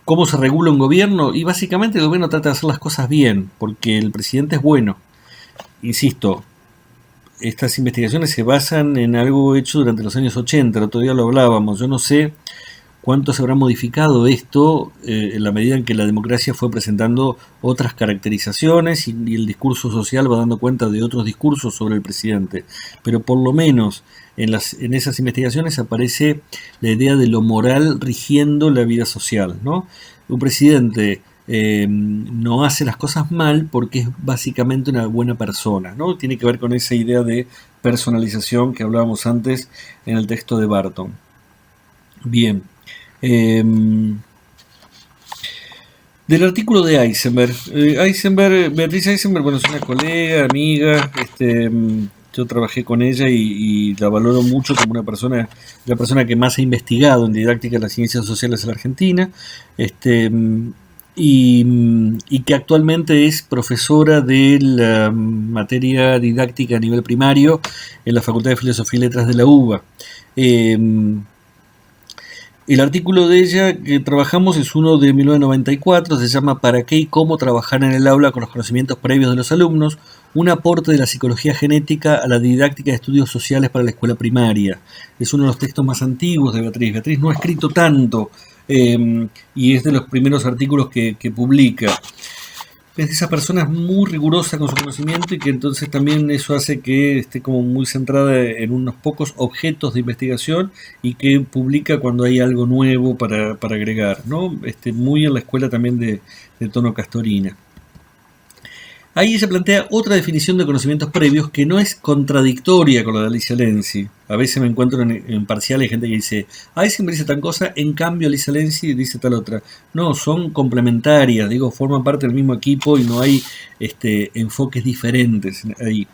cómo se regula un gobierno, y básicamente el gobierno trata de hacer las cosas bien, porque el presidente es bueno. Insisto, estas investigaciones se basan en algo hecho durante los años 80, el otro día lo hablábamos, yo no sé cuánto se habrá modificado esto en la medida en que la democracia fue presentando otras caracterizaciones y el discurso social va dando cuenta de otros discursos sobre el presidente, pero por lo menos en esas investigaciones aparece la idea de lo moral rigiendo la vida social, ¿no? Un presidente no hace las cosas mal porque es básicamente una buena persona, ¿no? Tiene que ver con esa idea de personalización que hablábamos antes en el texto de Barton. Bien. Del artículo de Eisenberg. Beatriz Eisenberg, bueno, es una colega, amiga, yo trabajé con ella y la valoro mucho como la persona que más ha investigado en didáctica de las ciencias sociales en la Argentina, y que actualmente es profesora de la materia didáctica a nivel primario en la Facultad de Filosofía y Letras de la UBA. El artículo de ella que trabajamos es uno de 1994, se llama ¿Para qué y cómo trabajar en el aula con los conocimientos previos de los alumnos? Un aporte de la psicología genética a la didáctica de estudios sociales para la escuela primaria. Es uno de los textos más antiguos de Beatriz. Beatriz no ha escrito tanto y es de los primeros artículos que publica. Es de esa persona muy rigurosa con su conocimiento y que entonces también eso hace que esté como muy centrada en unos pocos objetos de investigación y que publica cuando hay algo nuevo para agregar, ¿no? Muy en la escuela también de tono Castorina. Ahí ella plantea otra definición de conocimientos previos que no es contradictoria con la de Alicia Lenzi. A veces me encuentro en parciales gente que dice, Eisenberg dice tal cosa, en cambio Alicia Lenzi dice tal otra. No, son complementarias, forman parte del mismo equipo y no hay enfoques diferentes ahí.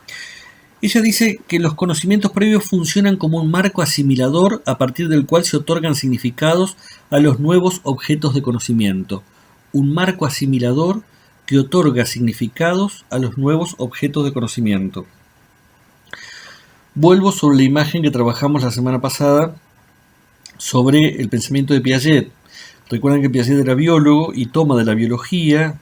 Ella dice que los conocimientos previos funcionan como un marco asimilador a partir del cual se otorgan significados a los nuevos objetos de conocimiento. Un marco asimilador que otorga significados a los nuevos objetos de conocimiento. Vuelvo sobre la imagen que trabajamos la semana pasada sobre el pensamiento de Piaget. Recuerdan que Piaget era biólogo y toma de la biología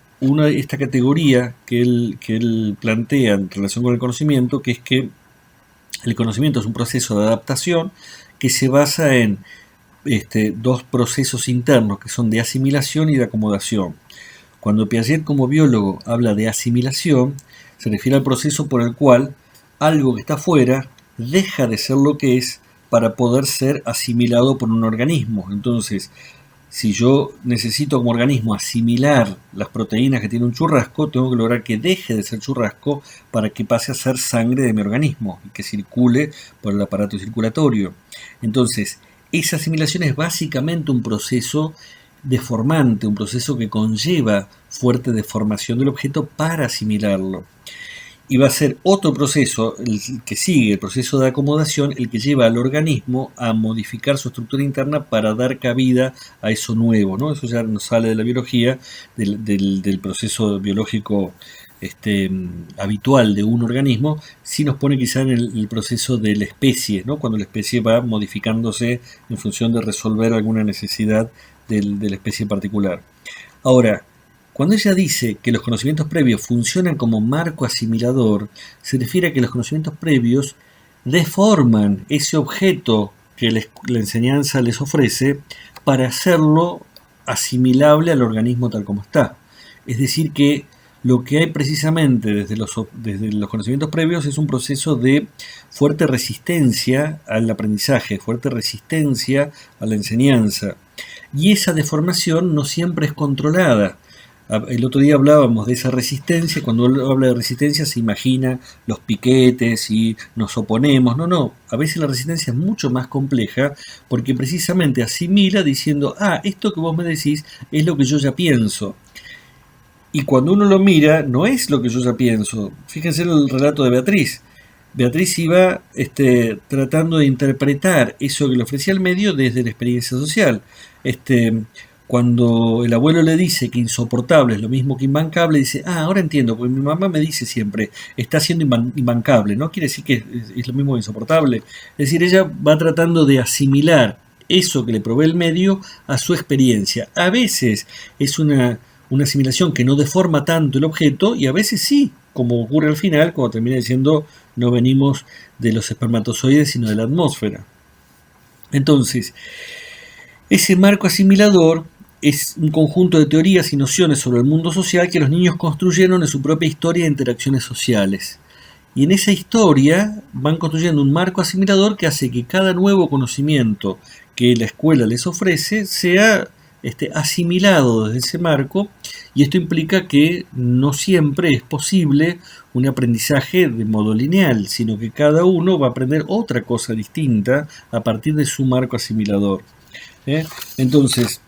esta categoría que él plantea en relación con el conocimiento, que es que el conocimiento es un proceso de adaptación que se basa en dos procesos internos que son de asimilación y de acomodación. Cuando Piaget como biólogo habla de asimilación, se refiere al proceso por el cual algo que está afuera deja de ser lo que es para poder ser asimilado por un organismo. Entonces, si yo necesito como organismo asimilar las proteínas que tiene un churrasco, tengo que lograr que deje de ser churrasco para que pase a ser sangre de mi organismo y que circule por el aparato circulatorio. Entonces, esa asimilación es básicamente un proceso deformante, un proceso que conlleva fuerte deformación del objeto para asimilarlo. Y va a ser otro proceso, el que sigue, el proceso de acomodación, el que lleva al organismo a modificar su estructura interna para dar cabida a eso nuevo, ¿no? Eso ya nos sale de la biología, del proceso biológico habitual de un organismo, sí nos pone quizá en el proceso de la especie, ¿no? Cuando la especie va modificándose en función de resolver alguna necesidad de la especie particular. Ahora, cuando ella dice que los conocimientos previos funcionan como marco asimilador, se refiere a que los conocimientos previos deforman ese objeto que la enseñanza les ofrece para hacerlo asimilable al organismo tal como está. Es decir, que lo que hay precisamente desde los conocimientos previos es un proceso de fuerte resistencia al aprendizaje, fuerte resistencia a la enseñanza. Y esa deformación no siempre es controlada. El otro día hablábamos de esa resistencia. Cuando uno habla de resistencia se imagina los piquetes y nos oponemos. No, a veces la resistencia es mucho más compleja porque precisamente asimila diciendo, esto que vos me decís es lo que yo ya pienso. Y cuando uno lo mira, no es lo que yo ya pienso. Fíjense en el relato de Beatriz. Beatriz iba tratando de interpretar eso que le ofrecía el medio desde la experiencia social. Cuando el abuelo le dice que insoportable es lo mismo que imbancable, dice, ahora entiendo, porque mi mamá me dice siempre, está siendo imbancable, ¿no? Quiere decir que es lo mismo que insoportable. Es decir, ella va tratando de asimilar eso que le provee el medio a su experiencia. A veces es una asimilación que no deforma tanto el objeto y a veces sí, como ocurre al final, cuando termina diciendo, no venimos de los espermatozoides, sino de la atmósfera. Entonces, ese marco asimilador es un conjunto de teorías y nociones sobre el mundo social que los niños construyeron en su propia historia de interacciones sociales. Y en esa historia van construyendo un marco asimilador que hace que cada nuevo conocimiento que la escuela les ofrece sea asimilado desde ese marco, y esto implica que no siempre es posible un aprendizaje de modo lineal, sino que cada uno va a aprender otra cosa distinta a partir de su marco asimilador. Entonces,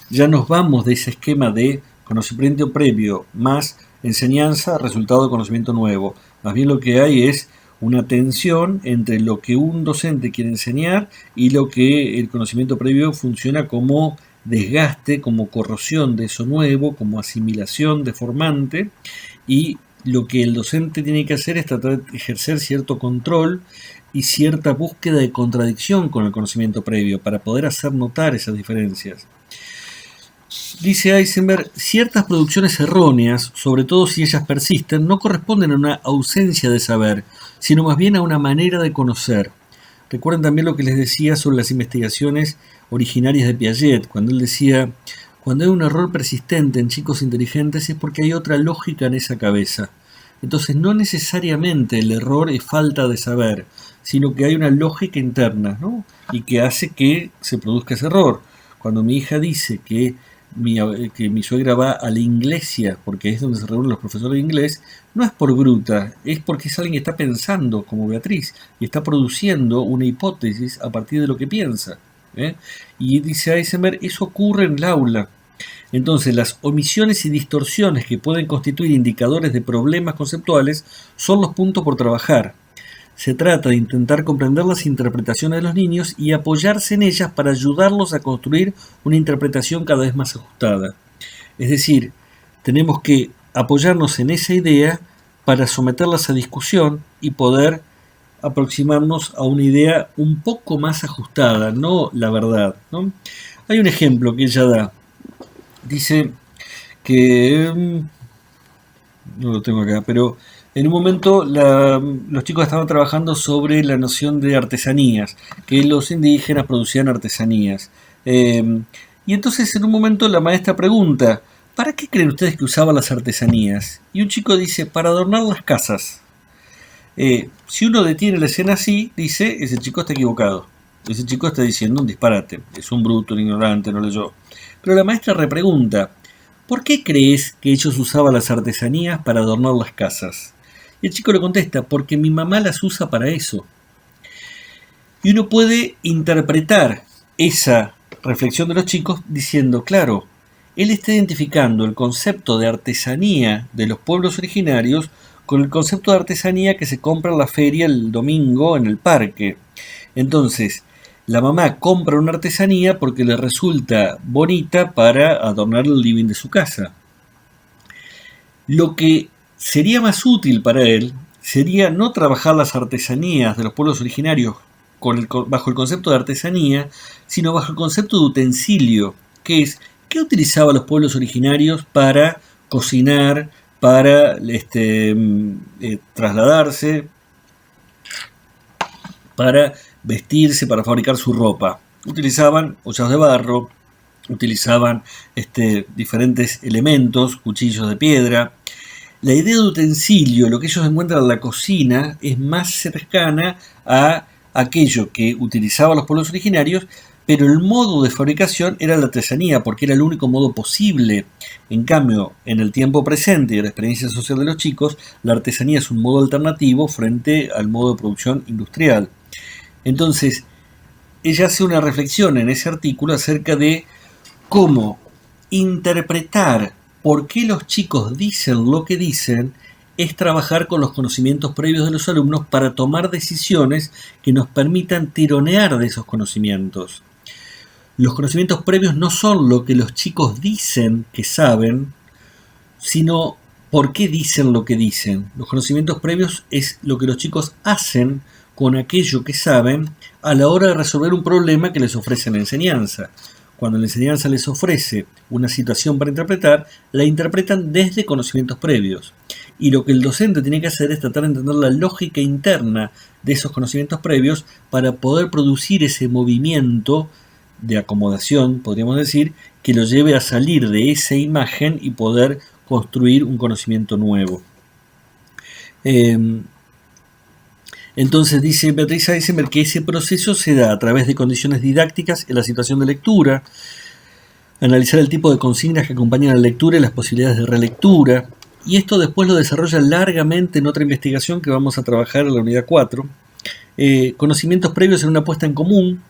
ya nos vamos de ese esquema de conocimiento previo más enseñanza, resultado de conocimiento nuevo. Más bien lo que hay es una tensión entre lo que un docente quiere enseñar y lo que el conocimiento previo funciona como desgaste, como corrosión de eso nuevo, como asimilación deformante, y lo que el docente tiene que hacer es tratar de ejercer cierto control y cierta búsqueda de contradicción con el conocimiento previo para poder hacer notar esas diferencias. Dice Eisenberg, ciertas producciones erróneas, sobre todo si ellas persisten, no corresponden a una ausencia de saber, sino más bien a una manera de conocer. Recuerden también lo que les decía sobre las investigaciones originarias de Piaget, cuando él decía, cuando hay un error persistente en chicos inteligentes es porque hay otra lógica en esa cabeza. Entonces no necesariamente el error es falta de saber, sino que hay una lógica interna, ¿no? Y que hace que se produzca ese error. Cuando mi hija dice que mi suegra va a la iglesia porque es donde se reúnen los profesores de inglés, no es por bruta, es porque es alguien que está pensando como Beatriz y está produciendo una hipótesis a partir de lo que piensa. Y dice Eisenberg, eso ocurre en el aula. Entonces, las omisiones y distorsiones que pueden constituir indicadores de problemas conceptuales son los puntos por trabajar. Se trata de intentar comprender las interpretaciones de los niños y apoyarse en ellas para ayudarlos a construir una interpretación cada vez más ajustada. Es decir, tenemos que apoyarnos en esa idea para someterlas a discusión y poder aproximarnos a una idea un poco más ajustada, no la verdad, ¿no? Hay un ejemplo que ella da. Dice que, no lo tengo acá, pero en un momento los chicos estaban trabajando sobre la noción de artesanías, que los indígenas producían artesanías. Y entonces en un momento la maestra pregunta, ¿para qué creen ustedes que usaban las artesanías? Y un chico dice, para adornar las casas. Si uno detiene la escena así, dice, ese chico está equivocado. Ese chico está diciendo un disparate, es un bruto, un ignorante, no leyó. Pero la maestra repregunta, ¿por qué crees que ellos usaban las artesanías para adornar las casas? Y el chico le contesta, porque mi mamá las usa para eso. Y uno puede interpretar esa reflexión de los chicos diciendo, claro, él está identificando el concepto de artesanía de los pueblos originarios con el concepto de artesanía que se compra en la feria el domingo en el parque. Entonces, la mamá compra una artesanía porque le resulta bonita para adornar el living de su casa. Lo que sería más útil para él sería no trabajar las artesanías de los pueblos originarios bajo el concepto de artesanía, sino bajo el concepto de utensilio, que es ¿qué utilizaban los pueblos originarios para cocinar, para trasladarse, para vestirse, para fabricar su ropa? Utilizaban ollas de barro, utilizaban diferentes elementos, cuchillos de piedra. La idea de utensilio, lo que ellos encuentran en la cocina, es más cercana a aquello que utilizaban los pueblos originarios, pero el modo de fabricación era la artesanía, porque era el único modo posible. En cambio, en el tiempo presente y en la experiencia social de los chicos, la artesanía es un modo alternativo frente al modo de producción industrial. Entonces, ella hace una reflexión en ese artículo acerca de cómo interpretar por qué los chicos dicen lo que dicen es trabajar con los conocimientos previos de los alumnos para tomar decisiones que nos permitan tironear de esos conocimientos. Los conocimientos previos no son lo que los chicos dicen que saben, sino por qué dicen lo que dicen. Los conocimientos previos es lo que los chicos hacen con aquello que saben a la hora de resolver un problema que les ofrece la enseñanza. Cuando la enseñanza les ofrece una situación para interpretar, la interpretan desde conocimientos previos. Y lo que el docente tiene que hacer es tratar de entender la lógica interna de esos conocimientos previos para poder producir ese movimiento de acomodación, podríamos decir, que lo lleve a salir de esa imagen y poder construir un conocimiento nuevo. Entonces dice Beatriz Eisenberg que ese proceso se da a través de condiciones didácticas en la situación de lectura, analizar el tipo de consignas que acompañan a la lectura y las posibilidades de relectura, y esto después lo desarrolla largamente en otra investigación que vamos a trabajar en la unidad 4, conocimientos previos en una puesta en común,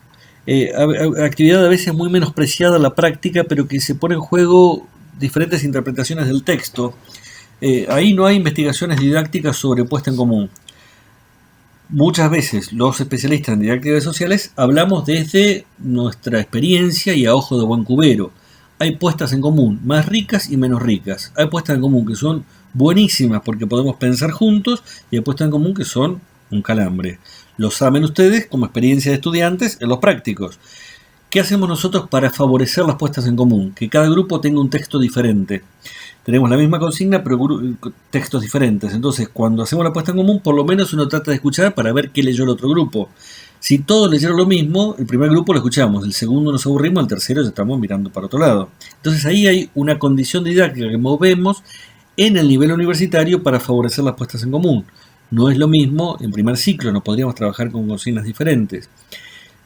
actividad a veces muy menospreciada en la práctica, pero que se pone en juego diferentes interpretaciones del texto. Ahí no hay investigaciones didácticas sobre puesta en común. Muchas veces los especialistas en didácticas sociales hablamos desde nuestra experiencia y a ojo de buen cubero. Hay puestas en común más ricas y menos ricas. Hay puestas en común que son buenísimas porque podemos pensar juntos y hay puestas en común que son un calambre. Lo saben ustedes como experiencia de estudiantes en los prácticos. ¿Qué hacemos nosotros para favorecer las puestas en común? Que cada grupo tenga un texto diferente. Tenemos la misma consigna, pero textos diferentes. Entonces, cuando hacemos la puesta en común, por lo menos uno trata de escuchar para ver qué leyó el otro grupo. Si todos leyeron lo mismo, el primer grupo lo escuchamos, el segundo nos aburrimos, el tercero ya estamos mirando para otro lado. Entonces, ahí hay una condición didáctica que movemos en el nivel universitario para favorecer las puestas en común. No es lo mismo, en primer ciclo no podríamos trabajar con consignas diferentes.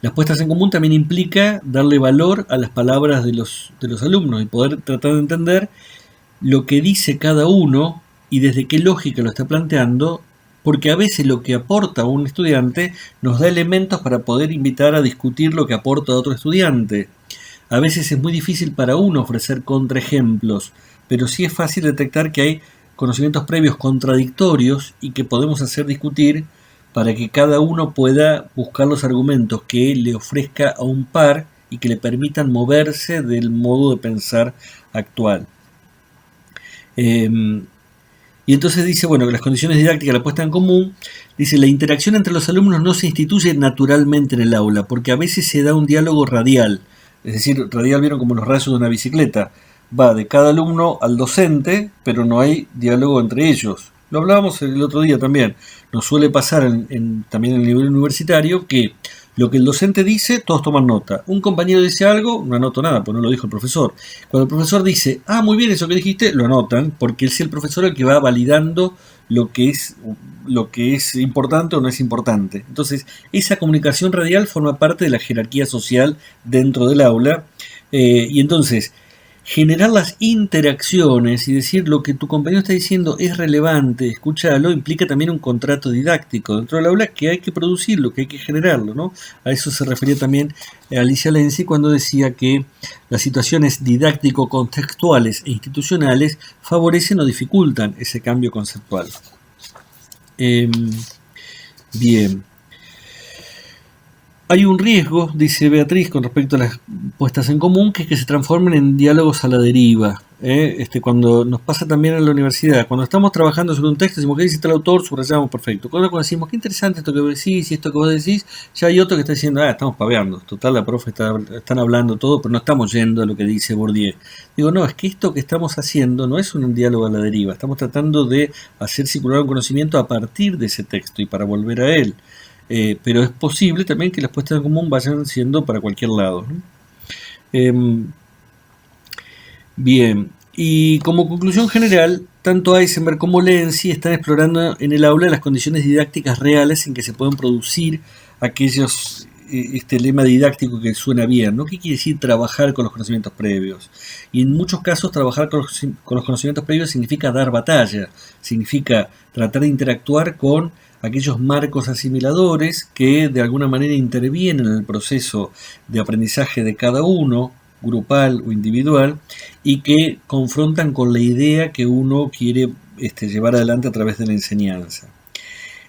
Las puestas en común también implica darle valor a las palabras de los alumnos y poder tratar de entender lo que dice cada uno y desde qué lógica lo está planteando, porque a veces lo que aporta un estudiante nos da elementos para poder invitar a discutir lo que aporta otro estudiante. A veces es muy difícil para uno ofrecer contraejemplos, pero sí es fácil detectar que hay conocimientos previos contradictorios y que podemos hacer discutir para que cada uno pueda buscar los argumentos que le ofrezca a un par y que le permitan moverse del modo de pensar actual. Y entonces dice, bueno, que las condiciones didácticas, la puesta en común, dice, la interacción entre los alumnos no se instituye naturalmente en el aula, porque a veces se da un diálogo radial, es decir, radial vieron como los rayos de una bicicleta, va de cada alumno al docente, pero no hay diálogo entre ellos. Lo hablábamos el otro día también, nos suele pasar también en el nivel universitario que lo que el docente dice, todos toman nota. Un compañero dice algo, no anoto nada, pues no lo dijo el profesor. Cuando el profesor dice, muy bien eso que dijiste, lo anotan, porque es el profesor el que va validando lo que es importante o no es importante. Entonces, esa comunicación radial forma parte de la jerarquía social dentro del aula. Y entonces, generar las interacciones y decir lo que tu compañero está diciendo es relevante, escúchalo, implica también un contrato didáctico dentro del aula que hay que producirlo, que hay que generarlo, ¿no? A eso se refería también Alicia Lenzi cuando decía que las situaciones didáctico-contextuales e institucionales favorecen o dificultan ese cambio conceptual. Bien. Hay un riesgo, dice Beatriz, con respecto a las puestas en común, que es que se transformen en diálogos a la deriva. Cuando nos pasa también en la universidad, cuando estamos trabajando sobre un texto, decimos, ¿qué dice el autor? Subrayamos, perfecto. Cuando decimos, qué interesante esto que vos decís y esto que vos decís, ya hay otro que está diciendo, estamos paveando. Total, la profe están hablando todo, pero no estamos yendo a lo que dice Bourdieu. Digo, no, es que esto que estamos haciendo no es un diálogo a la deriva. Estamos tratando de hacer circular un conocimiento a partir de ese texto y para volver a él. Pero es posible también que las puestas en común vayan siendo para cualquier lado, ¿no? Bien, y como conclusión general, tanto Eisenberg como Lenzi están explorando en el aula las condiciones didácticas reales en que se pueden producir aquellos, este lema didáctico que suena bien, ¿no? ¿Qué quiere decir trabajar con los conocimientos previos? Y en muchos casos trabajar con los conocimientos previos significa dar batalla, significa tratar de interactuar con aquellos marcos asimiladores que de alguna manera intervienen en el proceso de aprendizaje de cada uno, grupal o individual, y que confrontan con la idea que uno quiere llevar adelante a través de la enseñanza.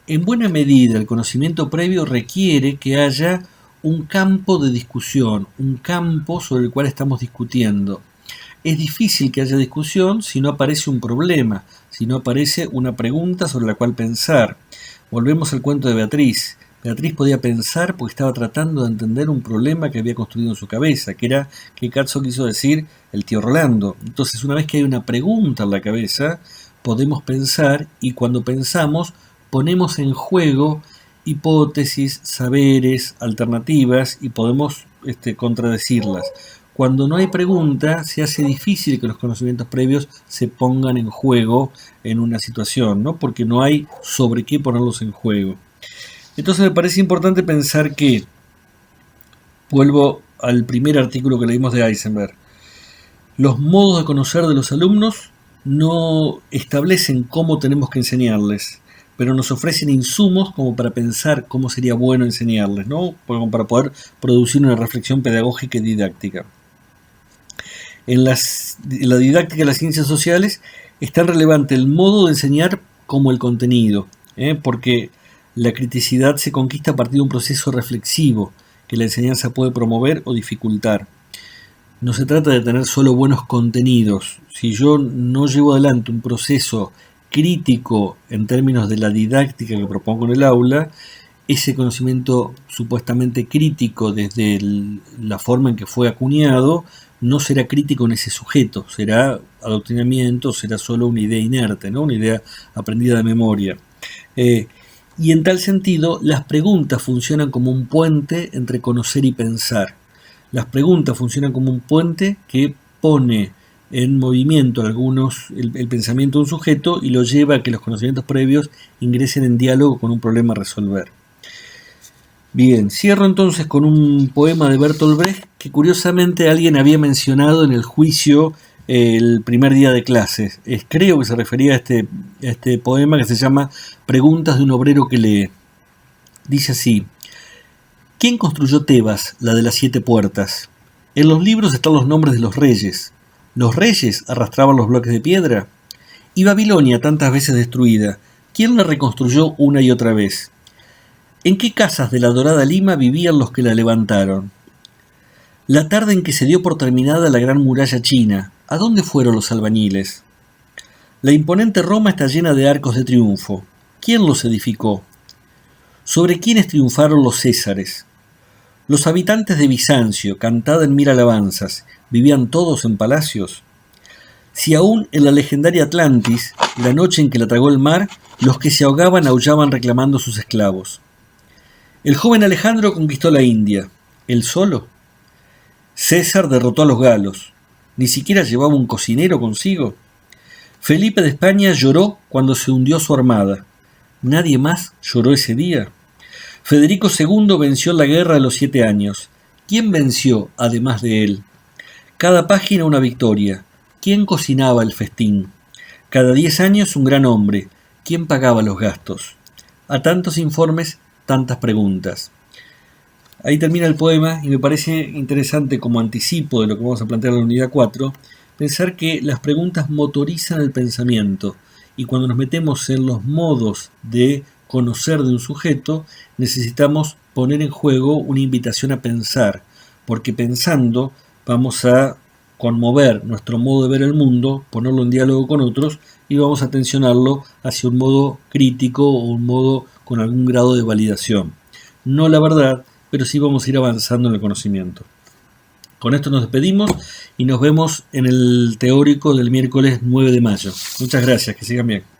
En buena medida, el conocimiento previo requiere que haya un campo de discusión, un campo sobre el cual estamos discutiendo. Es difícil que haya discusión si no aparece un problema, si no aparece una pregunta sobre la cual pensar. Volvemos al cuento de Beatriz. Beatriz podía pensar porque estaba tratando de entender un problema que había construido en su cabeza, que era qué Katzo quiso decir el tío Rolando. Entonces, una vez que hay una pregunta en la cabeza, podemos pensar y cuando pensamos ponemos en juego hipótesis, saberes, alternativas y podemos contradecirlas. Cuando no hay pregunta, se hace difícil que los conocimientos previos se pongan en juego en una situación, ¿no? Porque no hay sobre qué ponerlos en juego. Entonces me parece importante pensar que, vuelvo al primer artículo que leímos de Eisenberg, los modos de conocer de los alumnos no establecen cómo tenemos que enseñarles, pero nos ofrecen insumos como para pensar cómo sería bueno enseñarles, ¿no? Como para poder producir una reflexión pedagógica y didáctica. En la didáctica de las ciencias sociales es tan relevante el modo de enseñar como el contenido, porque la criticidad se conquista a partir de un proceso reflexivo que la enseñanza puede promover o dificultar. No se trata de tener solo buenos contenidos. Si yo no llevo adelante un proceso crítico en términos de la didáctica que propongo en el aula, ese conocimiento supuestamente crítico desde la forma en que fue acuñado no será crítico en ese sujeto, será adoctrinamiento, será solo una idea inerte, ¿no? Una idea aprendida de memoria. Y en tal sentido, las preguntas funcionan como un puente entre conocer y pensar. Las preguntas funcionan como un puente que pone en movimiento el pensamiento de un sujeto y lo lleva a que los conocimientos previos ingresen en diálogo con un problema a resolver. Bien, cierro entonces con un poema de Bertolt Brecht que curiosamente alguien había mencionado en el juicio el primer día de clases. Creo que se refería a este poema que se llama Preguntas de un obrero que lee. Dice así: ¿Quién construyó Tebas, la de las 7 puertas? En los libros están los nombres de los reyes. ¿Los reyes arrastraban los bloques de piedra? ¿Y Babilonia, tantas veces destruida, quién la reconstruyó una y otra vez? ¿En qué casas de la dorada Lima vivían los que la levantaron? La tarde en que se dio por terminada la gran muralla china, ¿a dónde fueron los albañiles? La imponente Roma está llena de arcos de triunfo. ¿Quién los edificó? ¿Sobre quiénes triunfaron los césares? Los habitantes de Bizancio, cantada en mil alabanzas, ¿vivían todos en palacios? Si aún en la legendaria Atlantis, la noche en que la tragó el mar, los que se ahogaban aullaban reclamando sus esclavos. El joven Alejandro conquistó la India. ¿Él solo? César derrotó a los galos. ¿Ni siquiera llevaba un cocinero consigo? Felipe de España lloró cuando se hundió su armada. ¿Nadie más lloró ese día? Federico II venció en la guerra a los 7 años. ¿Quién venció además de él? Cada página una victoria. ¿Quién cocinaba el festín? Cada 10 años un gran hombre. ¿Quién pagaba los gastos? A tantos informes, tantas preguntas. Ahí termina el poema y me parece interesante, como anticipo de lo que vamos a plantear en la unidad 4, pensar que las preguntas motorizan el pensamiento y cuando nos metemos en los modos de conocer de un sujeto, necesitamos poner en juego una invitación a pensar, porque pensando vamos a conmover nuestro modo de ver el mundo, ponerlo en diálogo con otros y vamos a tensionarlo hacia un modo crítico o un modo con algún grado de validación. No la verdad, pero sí vamos a ir avanzando en el conocimiento. Con esto nos despedimos y nos vemos en el teórico del miércoles 9 de mayo. Muchas gracias, que sigan bien.